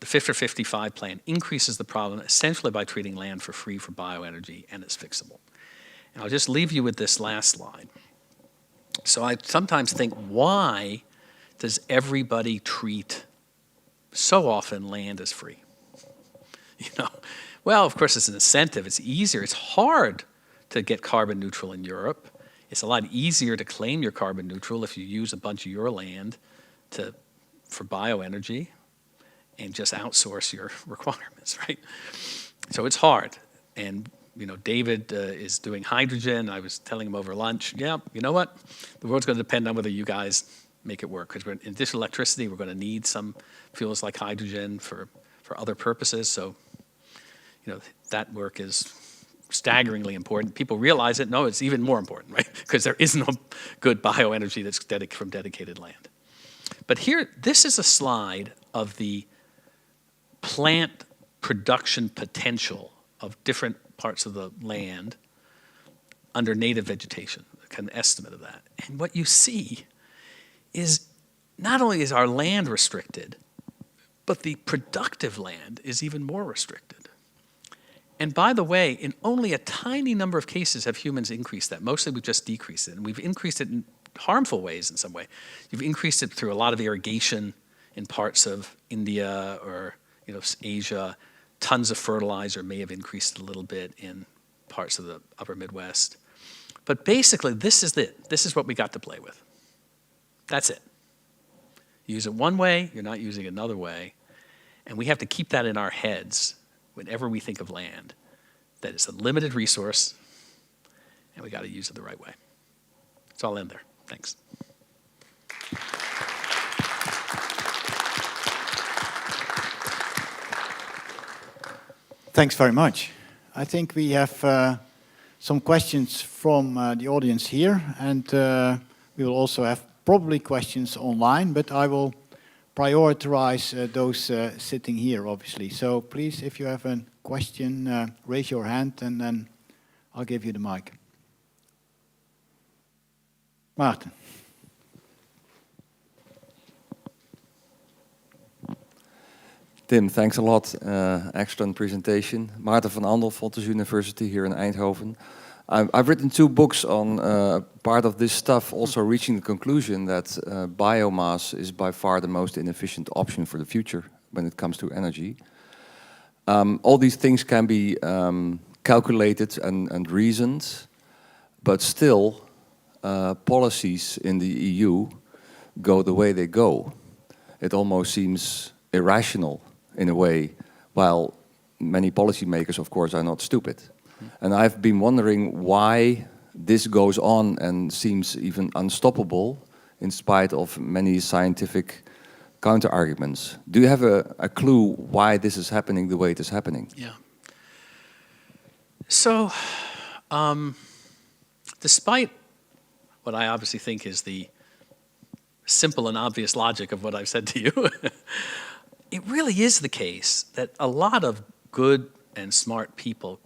the Fit for 55 plan increases the problem essentially by treating land for free for bioenergy, and it's fixable. And I'll just leave you with this last slide. So I sometimes think, why does everybody treat so often land as free? You know, well, of course, it's an incentive. It's easier. It's hard to get carbon neutral in Europe. It's a lot easier to claim you're carbon neutral if you use a bunch of your land for bioenergy and just outsource your requirements, right? So it's hard. And you know, David is doing hydrogen. I was telling him over lunch, yeah, you know what? The world's going to depend on whether you guys make it work. Because in addition to electricity, we're going to need some fuels like hydrogen for other purposes. So, you know, that work is staggeringly important. People realize it. No, it's even more important, right? Because there is no good bioenergy that's from dedicated land. But here, this is a slide of the plant production potential of different parts of the land under native vegetation, a kind of estimate of that. And what you see is not only is our land restricted, but the productive land is even more restricted. And by the way, in only a tiny number of cases have humans increased that. Mostly we've just decreased it. And we've increased it in harmful ways in some way. You've increased it through a lot of irrigation in parts of India or Asia. Tons of fertilizer may have increased a little bit in parts of the upper Midwest. But basically, this is it. This is what we got to play with. That's it. You use it one way, you're not using it another way. And we have to keep that in our heads whenever we think of land, that it's a limited resource, and we got to use it the right way. So I'll end there. Thanks. Thanks very much. I think we have some questions from the audience here, and we will also have probably questions online, but I will prioritize those sitting here, obviously. So please, if you have a question, raise your hand, and then I'll give you the mic. Maarten. Tim, thanks a lot. Excellent presentation. Maarten van Andel, Fontys University here in Eindhoven. I've written 2 books on part of this stuff, also reaching the conclusion that biomass is by far the most inefficient option for the future when it comes to energy. All these things can be calculated and reasoned, but still policies in the EU go the way they go. It almost seems irrational in a way, while many policymakers, of course, are not stupid. And I've been wondering why this goes on and seems even unstoppable in spite of many scientific counter-arguments. Do you have a clue why this is happening the way it is happening? Yeah. So, despite what I obviously think is the simple and obvious logic of what I've said to you, it really is the case that a lot of good and smart people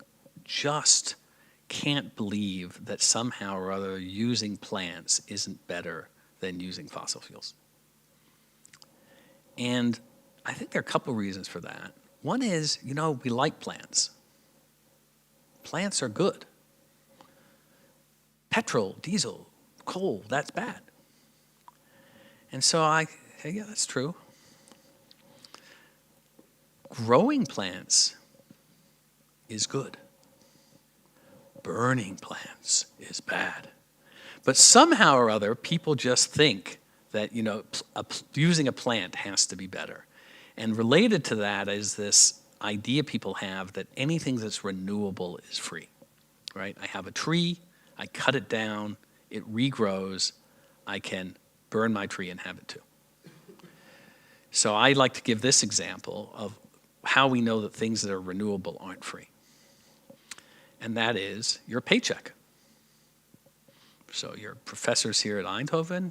just can't believe that somehow or other using plants isn't better than using fossil fuels. And I think there are a couple reasons for that. One is, we like plants. Plants are good. Petrol, diesel, coal, that's bad. And so I say, yeah, that's true. Growing plants is good. Burning plants is bad. But somehow or other, people just think that, using a plant has to be better. And related to that is this idea people have that anything that's renewable is free, right? I have a tree, I cut it down, it regrows, I can burn my tree and have it too. So I like to give this example of how we know that things that are renewable aren't free. And that is your paycheck. So your professors here at Eindhoven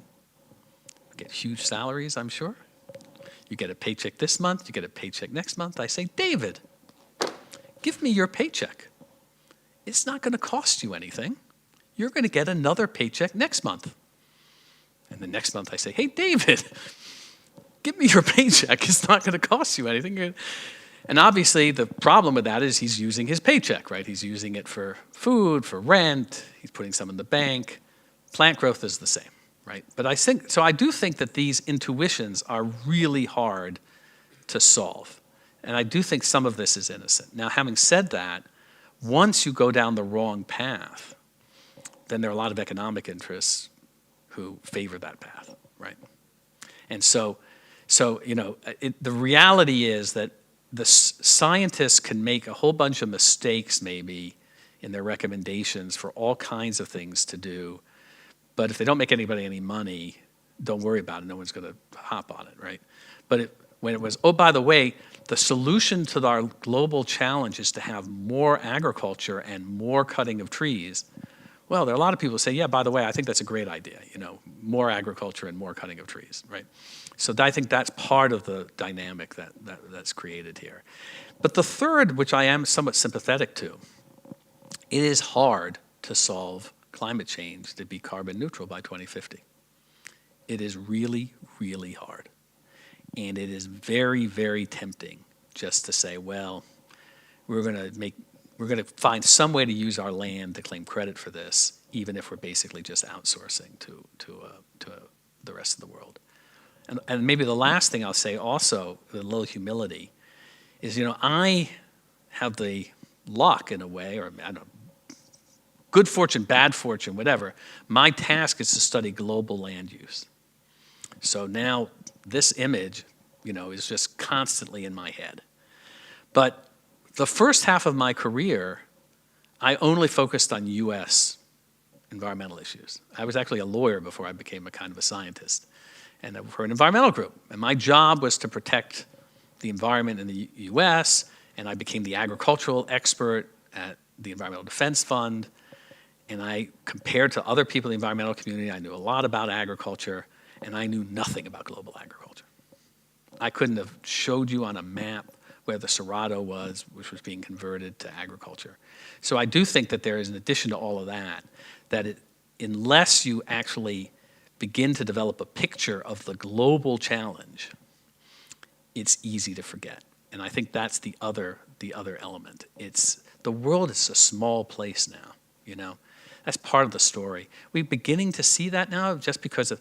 get huge salaries, I'm sure. You get a paycheck this month, you get a paycheck next month. I say, David, give me your paycheck. It's not going to cost you anything. You're going to get another paycheck next month. And the next month I say, hey, David, give me your paycheck. It's not going to cost you anything. And obviously, the problem with that is he's using his paycheck, right? He's using it for food, for rent. He's putting some in the bank. Plant growth is the same, right? But I do think that these intuitions are really hard to solve. And I do think some of this is innocent. Now, having said that, once you go down the wrong path, then there are a lot of economic interests who favor that path, right? And so the reality is that the scientists can make a whole bunch of mistakes maybe in their recommendations for all kinds of things to do, but if they don't make anybody any money, don't worry about it. No one's going to hop on it, right? But when it was, oh, by the way, the solution to our global challenge is to have more agriculture and more cutting of trees. Well, there are a lot of people who say, yeah, by the way, I think that's a great idea, more agriculture and more cutting of trees, right? So I think that's part of the dynamic that's created here. But the third, which I am somewhat sympathetic to, it is hard to solve climate change to be carbon neutral by 2050. It is really, really hard. And it is very, very tempting just to say, well, we're going to find some way to use our land to claim credit for this, even if we're basically just outsourcing to the rest of the world. And maybe the last thing I'll say also, with a little humility, is, I have the luck in a way, or I don't know, good fortune, bad fortune, whatever. My task is to study global land use. So now this image, is just constantly in my head. But the first half of my career, I only focused on US environmental issues. I was actually a lawyer before I became a kind of a scientist, and for an environmental group. And my job was to protect the environment in the US, and I became the agricultural expert at the Environmental Defense Fund. And I, compared to other people in the environmental community, I knew a lot about agriculture, and I knew nothing about global agriculture. I couldn't have showed you on a map where the Cerrado was, which was being converted to agriculture. So I do think that there is, in addition to all of that, unless you actually begin to develop a picture of the global challenge, it's easy to forget. And I think that's the other element. The world is a small place now, That's part of the story. We're beginning to see that now just because of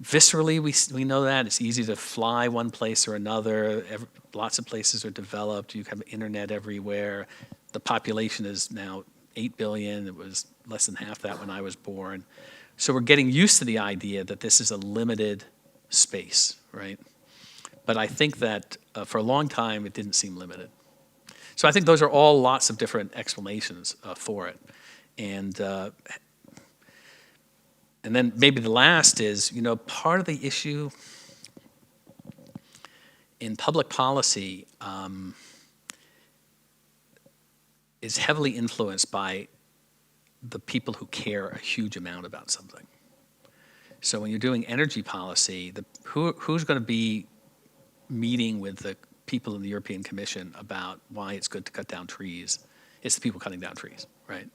viscerally we know that. It's easy to fly one place or another. Lots of places are developed. You have internet everywhere. The population is now 8 billion. It was less than half that when I was born. So we're getting used to the idea that this is a limited space, right? But I think that for a long time, it didn't seem limited. So I think those are all lots of different explanations for it. And then maybe the last is, part of the issue in public policy is heavily influenced by the people who care a huge amount about something. So when you're doing energy policy, who's going to be meeting with the people in the European Commission about why it's good to cut down trees? It's the people cutting down trees, right?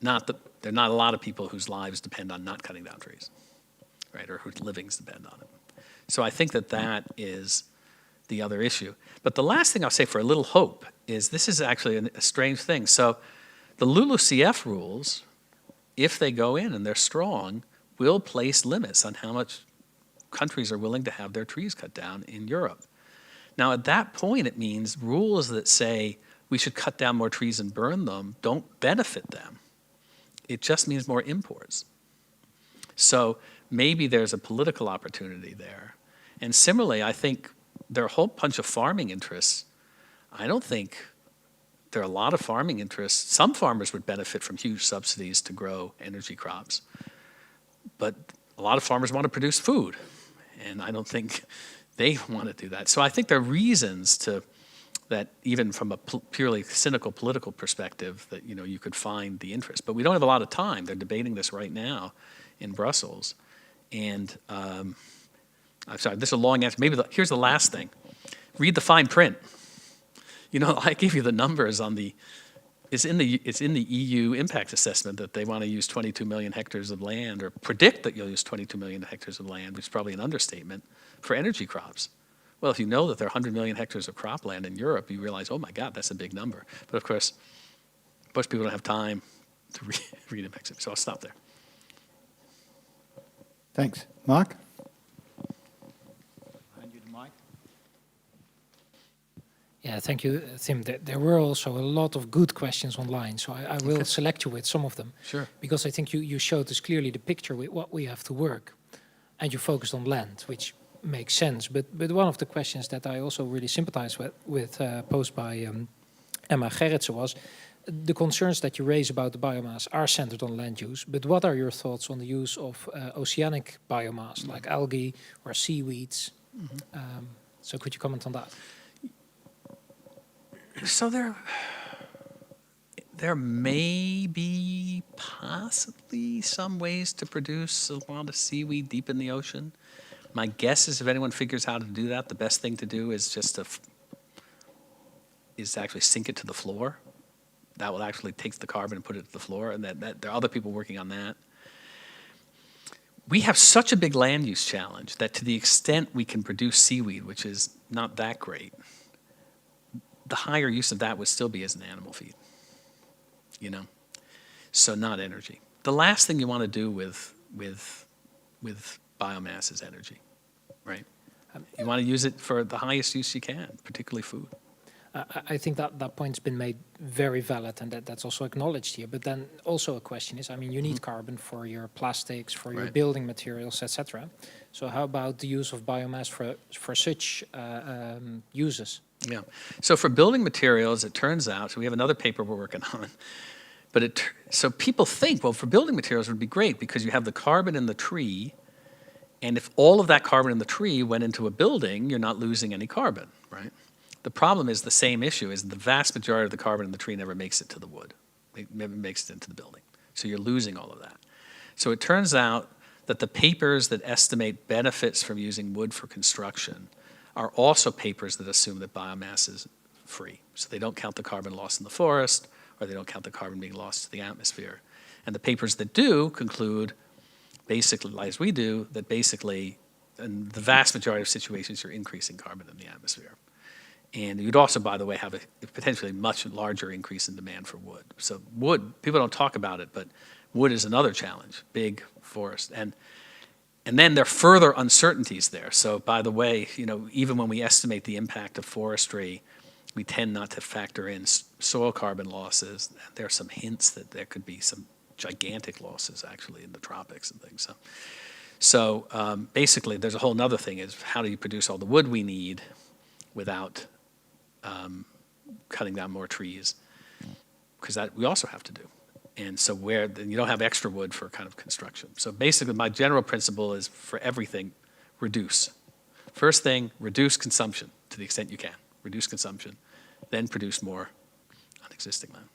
There are not a lot of people whose lives depend on not cutting down trees, right, or whose livings depend on it. So I think that is the other issue. But the last thing I'll say for a little hope is this is actually a strange thing. So the LULUCF rules, if they go in and they're strong, will place limits on how much countries are willing to have their trees cut down in Europe. Now, at that point, it means rules that say we should cut down more trees and burn them don't benefit them. It just means more imports. So maybe there's a political opportunity there. And similarly, I think there are a whole bunch of farming interests. I don't think there are a lot of farming interests. Some farmers would benefit from huge subsidies to grow energy crops. But a lot of farmers want to produce food. And I don't think they want to do that. So I think there are reasons that even from a purely cynical political perspective that you could find the interest. But we don't have a lot of time. They're debating this right now in Brussels. And I'm sorry, this is a long answer. Here's the last thing. Read the fine print. I gave you the numbers on the It's in the EU impact assessment that they want to use 22 million hectares of land, or predict that you'll use 22 million hectares of land, which is probably an understatement, for energy crops. Well, if you know that there are 100 million hectares of cropland in Europe, you realize, oh my God, that's a big number. But of course, most people don't have time to read impact, so I'll stop there. Thanks. Mark? Hand you the mic. Yeah, thank you, Tim. There were also a lot of good questions online, so I will select you with some of them. Sure. Because I think you showed us clearly the picture with what we have to work, and you focused on land, which makes sense. But one of the questions that I also really sympathize with posed by Emma Gerritsen was, the concerns that you raise about the biomass are centered on land use, but what are your thoughts on the use of oceanic biomass, like algae or seaweeds? So could you comment on that? So there may be possibly some ways to produce a lot of seaweed deep in the ocean. My guess is if anyone figures out how to do that, the best thing to do is just to actually sink it to the floor. That will actually take the carbon and put it to the floor, and that there are other people working on that. We have such a big land use challenge that to the extent we can produce seaweed, which is not that great, the higher use of that would still be as an animal feed, you know? So not energy. The last thing you want to do with biomass is energy, right? You want to use it for the highest use you can, particularly food. I think that point's been made very valid, and that's also acknowledged here. But then also a question is, I mean, you need carbon for your plastics, for your building materials, etc. So how about the use of biomass for such uses? Yeah. So for building materials, it turns out, so we have another paper we're working on, but so people think, well, for building materials it would be great because you have the carbon in the tree, and if all of that carbon in the tree went into a building, you're not losing any carbon, right? The problem is the same issue, is the vast majority of the carbon in the tree never makes it to the wood. It never makes it into the building. So you're losing all of that. So it turns out that the papers that estimate benefits from using wood for construction are also papers that assume that biomass is free. So they don't count the carbon loss in the forest, or they don't count the carbon being lost to the atmosphere. And the papers that do conclude, basically, as we do, that basically, in the vast majority of situations, you're increasing carbon in the atmosphere. And you'd also, by the way, have a potentially much larger increase in demand for wood. So wood, people don't talk about it, but wood is another challenge, big forest. And then there are further uncertainties there. So by the way, you know, even when we estimate the impact of forestry, we tend not to factor in soil carbon losses. There are some hints that there could be some gigantic losses actually in the tropics and things. So basically, there's a whole other thing, is how do you produce all the wood we need without cutting down more trees, because that we also have to do. And so then you don't have extra wood for kind of construction. So basically my general principle is for everything, reduce. First thing, reduce consumption to the extent you can. Reduce consumption, then produce more on existing land.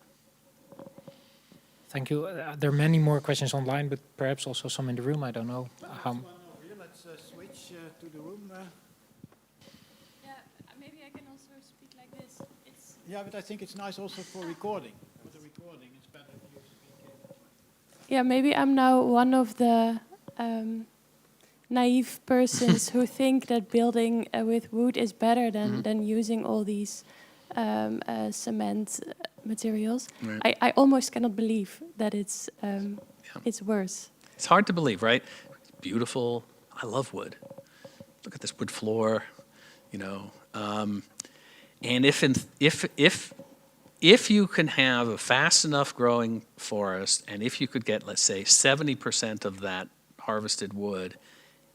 Thank you. There are many more questions online, but perhaps also some in the room. I don't know how. Let's switch to the room. Maybe I can also speak like this. Yeah, but I think it's nice also for recording. For the recording, it's better if you speak. Yeah, maybe I'm now one of the naive persons who think that building with wood is better than using all these cement materials. Right. I almost cannot believe that it's worse. It's hard to believe, right? It's beautiful. I love wood. Look at this wood floor, you know. And if you can have a fast enough growing forest, and if you could get, let's say, 70% of that harvested wood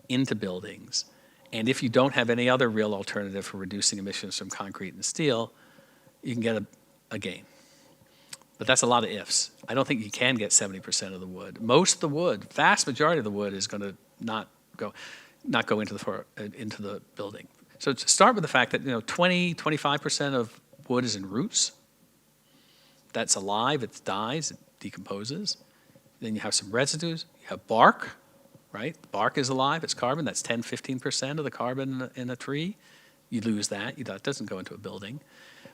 into buildings, and if you don't have any other real alternative for reducing emissions from concrete and steel, you can get a gain. But that's a lot of ifs. I don't think you can get 70% of the wood. Most of the wood, vast majority of the wood, is going to not go into the building. So to start with the fact that 20-25% of wood is in roots. That's alive. It dies. It decomposes. Then you have some residues. You have bark, right? Bark is alive. It's carbon. That's 10-15% of the carbon in a tree. You lose that. That doesn't go into a building.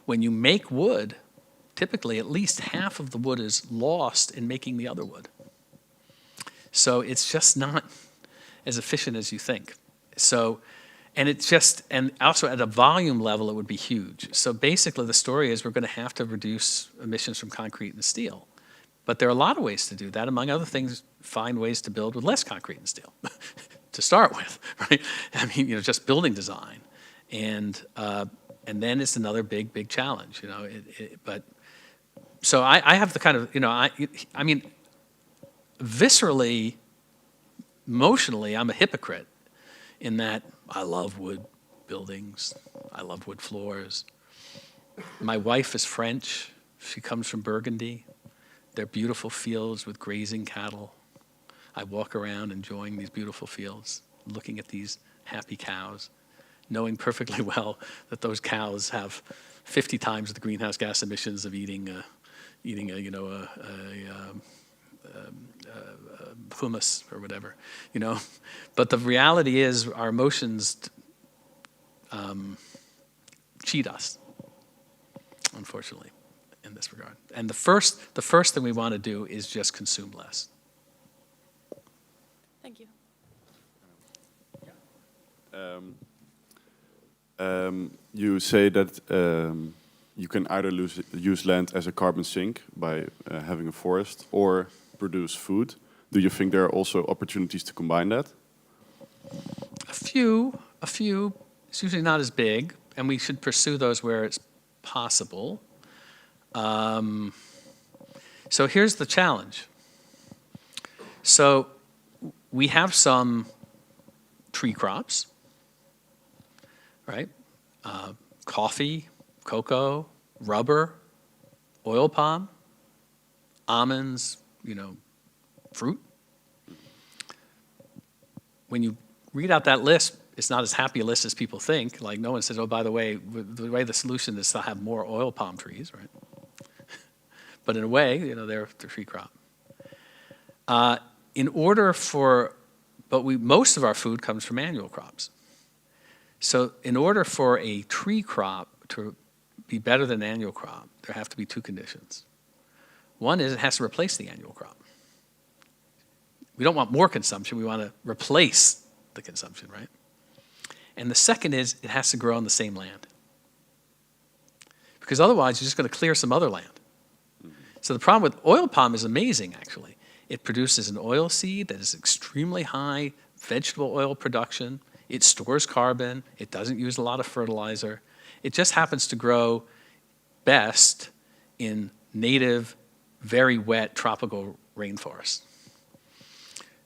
When you make wood, typically at least half of the wood is lost in making the other wood. So it's just not as efficient as you think. So, and it's just, and also at a volume level, it would be huge. So basically the story is we're going to have to reduce emissions from concrete and steel. But there are a lot of ways to do that. Among other things, find ways to build with less concrete and steel to start with, right? I mean, just building design. And then it's another big challenge, but so I have the kind of, I mean, viscerally, emotionally, I'm a hypocrite in that I love wood buildings. I love wood floors. My wife is French. She comes from Burgundy. They're beautiful fields with grazing cattle. I walk around enjoying these beautiful fields, looking at these happy cows, knowing perfectly well that those cows have 50 times the greenhouse gas emissions of eating hummus or whatever, But the reality is our emotions cheat us, unfortunately, in this regard. And the first thing we want to do is just consume less. Thank you. You say that you can either use land as a carbon sink by having a forest or produce food. Do you think there are also opportunities to combine that? A few. It's usually not as big, and we should pursue those where it's possible. So here's the challenge. So we have some tree crops, right? Coffee, cocoa, rubber, oil palm, almonds, fruit. When you read out that list, it's not as happy a list as people think. Like no one says, oh, by the way the solution is to have more oil palm trees, right? But in a way, they're the tree crop. Most of our food comes from annual crops. So in order for a tree crop to be better than an annual crop, there have to be two conditions. One is it has to replace the annual crop. We don't want more consumption, we want to replace the consumption, right? And the second is it has to grow on the same land. Because otherwise you're just going to clear some other land. So the problem with oil palm is amazing, actually. It produces an oil seed that is extremely high vegetable oil production. It stores carbon. It doesn't use a lot of fertilizer. It just happens to grow best in native, very wet tropical rainforests.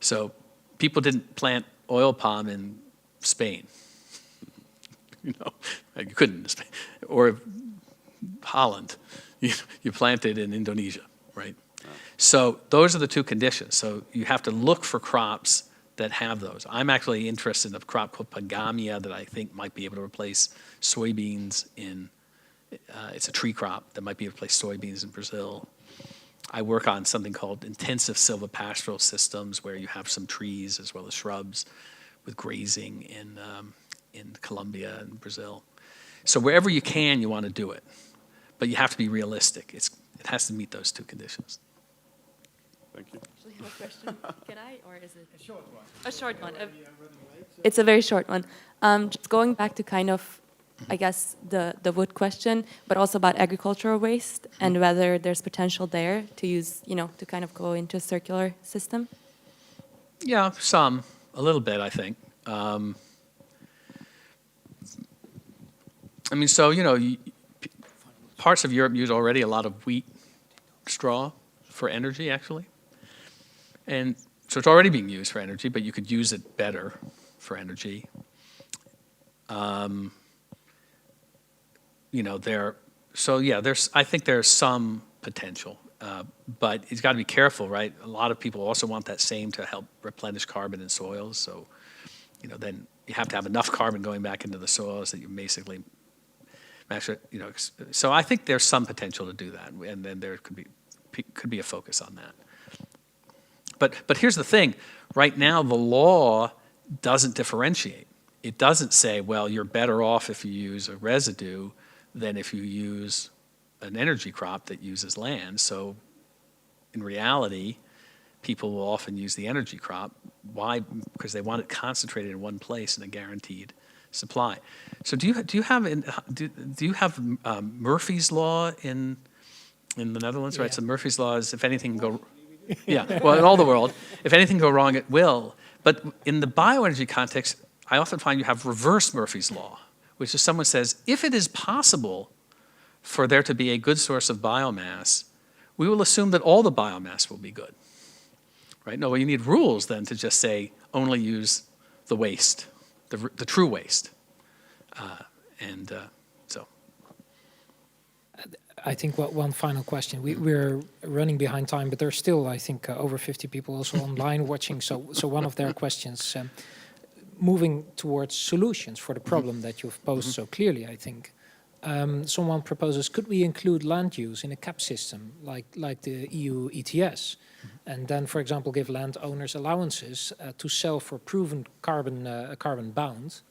So people didn't plant oil palm in Spain. You couldn't in Spain. Or Holland. You plant it in Indonesia, right? So those are the two conditions. So you have to look for crops that have those. I'm actually interested in a crop called pagamia that I think might be able to replace soybeans it's a tree crop that might be able to replace soybeans in Brazil. I work on something called intensive silvopastoral systems where you have some trees as well as shrubs with grazing in Colombia and Brazil. So wherever you can, you want to do it. But you have to be realistic. It has to meet those two conditions. Thank you. Actually, have a question. Can I, or is it? A short one. A short one. It's a very short one. Just going back to kind of, I guess, the wood question, but also about agricultural waste and whether there's potential there to use, to kind of go into a circular system. Yeah, a little bit, I think. Parts of Europe use already a lot of wheat straw for energy, actually. And so it's already being used for energy, but you could use it better for energy. I think there's some potential, but it's got to be careful, right? A lot of people also want that same to help replenish carbon in soils. So, then you have to have enough carbon going back into the soils that you basically so I think there's some potential to do that, and then there could be a focus on that. But here's the thing: right now, the law doesn't differentiate. It doesn't say, well, you're better off if you use a residue than if you use an energy crop that uses land. So in reality, people will often use the energy crop. Why? Because they want it concentrated in one place in a guaranteed supply. So do you have Murphy's Law in the Netherlands? Yeah. Right. So Murphy's Law is if anything go, yeah. Well, in all the world, if anything go wrong, it will. But in the bioenergy context, I often find you have reverse Murphy's Law, which is someone says if it is possible for there to be a good source of biomass, we will assume that all the biomass will be good. Right? No, well, you need rules then to just say only use the waste, the true waste. So. I think one final question. We're running behind time, but there's still, I think, over 50 people also online watching. So one of their questions, moving towards solutions for the problem that you've posed so clearly, I think. Someone proposes, could we include land use in a cap system like the EU ETS? And then, for example, give landowners allowances to sell for proven carbon bound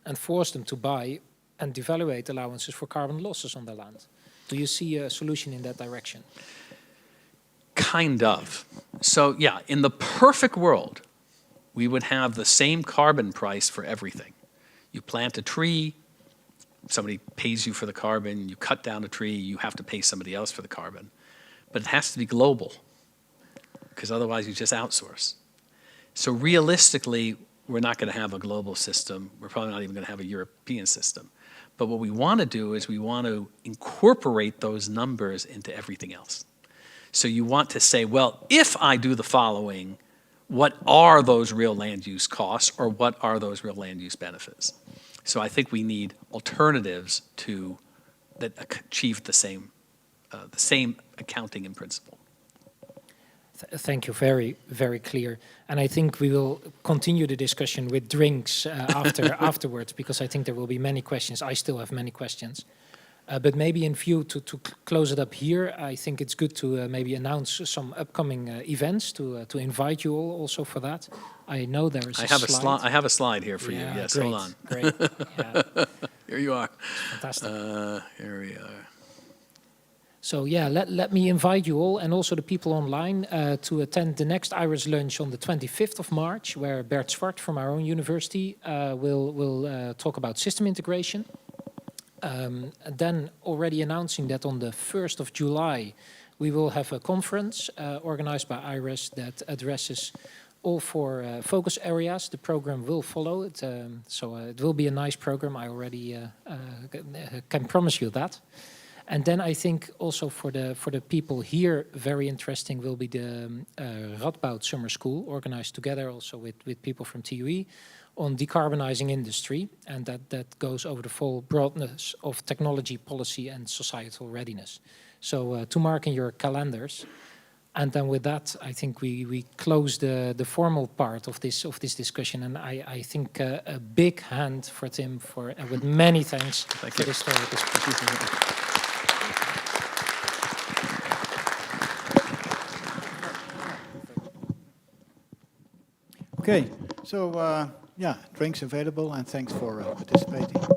and force them to buy and devaluate allowances for carbon losses on their land. Do you see a solution in that direction? Kind of. So yeah, in the perfect world, we would have the same carbon price for everything. You plant a tree, somebody pays you for the carbon. You cut down a tree, you have to pay somebody else for the carbon. But it has to be global, because otherwise you just outsource. So realistically, we're not going to have a global system. We're probably not even going to have a European system. But what we want to do is we want to incorporate those numbers into everything else. So you want to say, well, if I do the following, what are those real land use costs, or what are those real land use benefits? So I think we need alternatives that achieve the same accounting in principle. Thank you, very, very clear. And I think we will continue the discussion with drinks afterwards, because I think there will be many questions. I still have many questions. But maybe in view to close it up here, I think it's good to maybe announce some upcoming events to invite you all also for that. I know there is a slide. I have a slide here for you. Yes, great, hold on. Great. Yeah. Here you are. Fantastic. Here we are. So yeah, let me invite you all and also the people online to attend the next EIRES lunch on the 25th of March, where Bert Zwart from our own university will talk about system integration. Then already announcing that on the 1st of July, we will have a conference organized by EIRES that addresses all four focus areas. The program will follow it, so it will be a nice program. I already can promise you that. And then I think also for the people here, very interesting will be the Radboud Summer School, organized together also with people from TUE, on decarbonizing industry, and that goes over the full broadness of technology, policy, and societal readiness. So to mark in your calendars. And then with that, I think we close the formal part of this discussion. And I think a big hand for Tim with many thanks for this talk. Okay, so yeah, drinks available, and thanks for participating.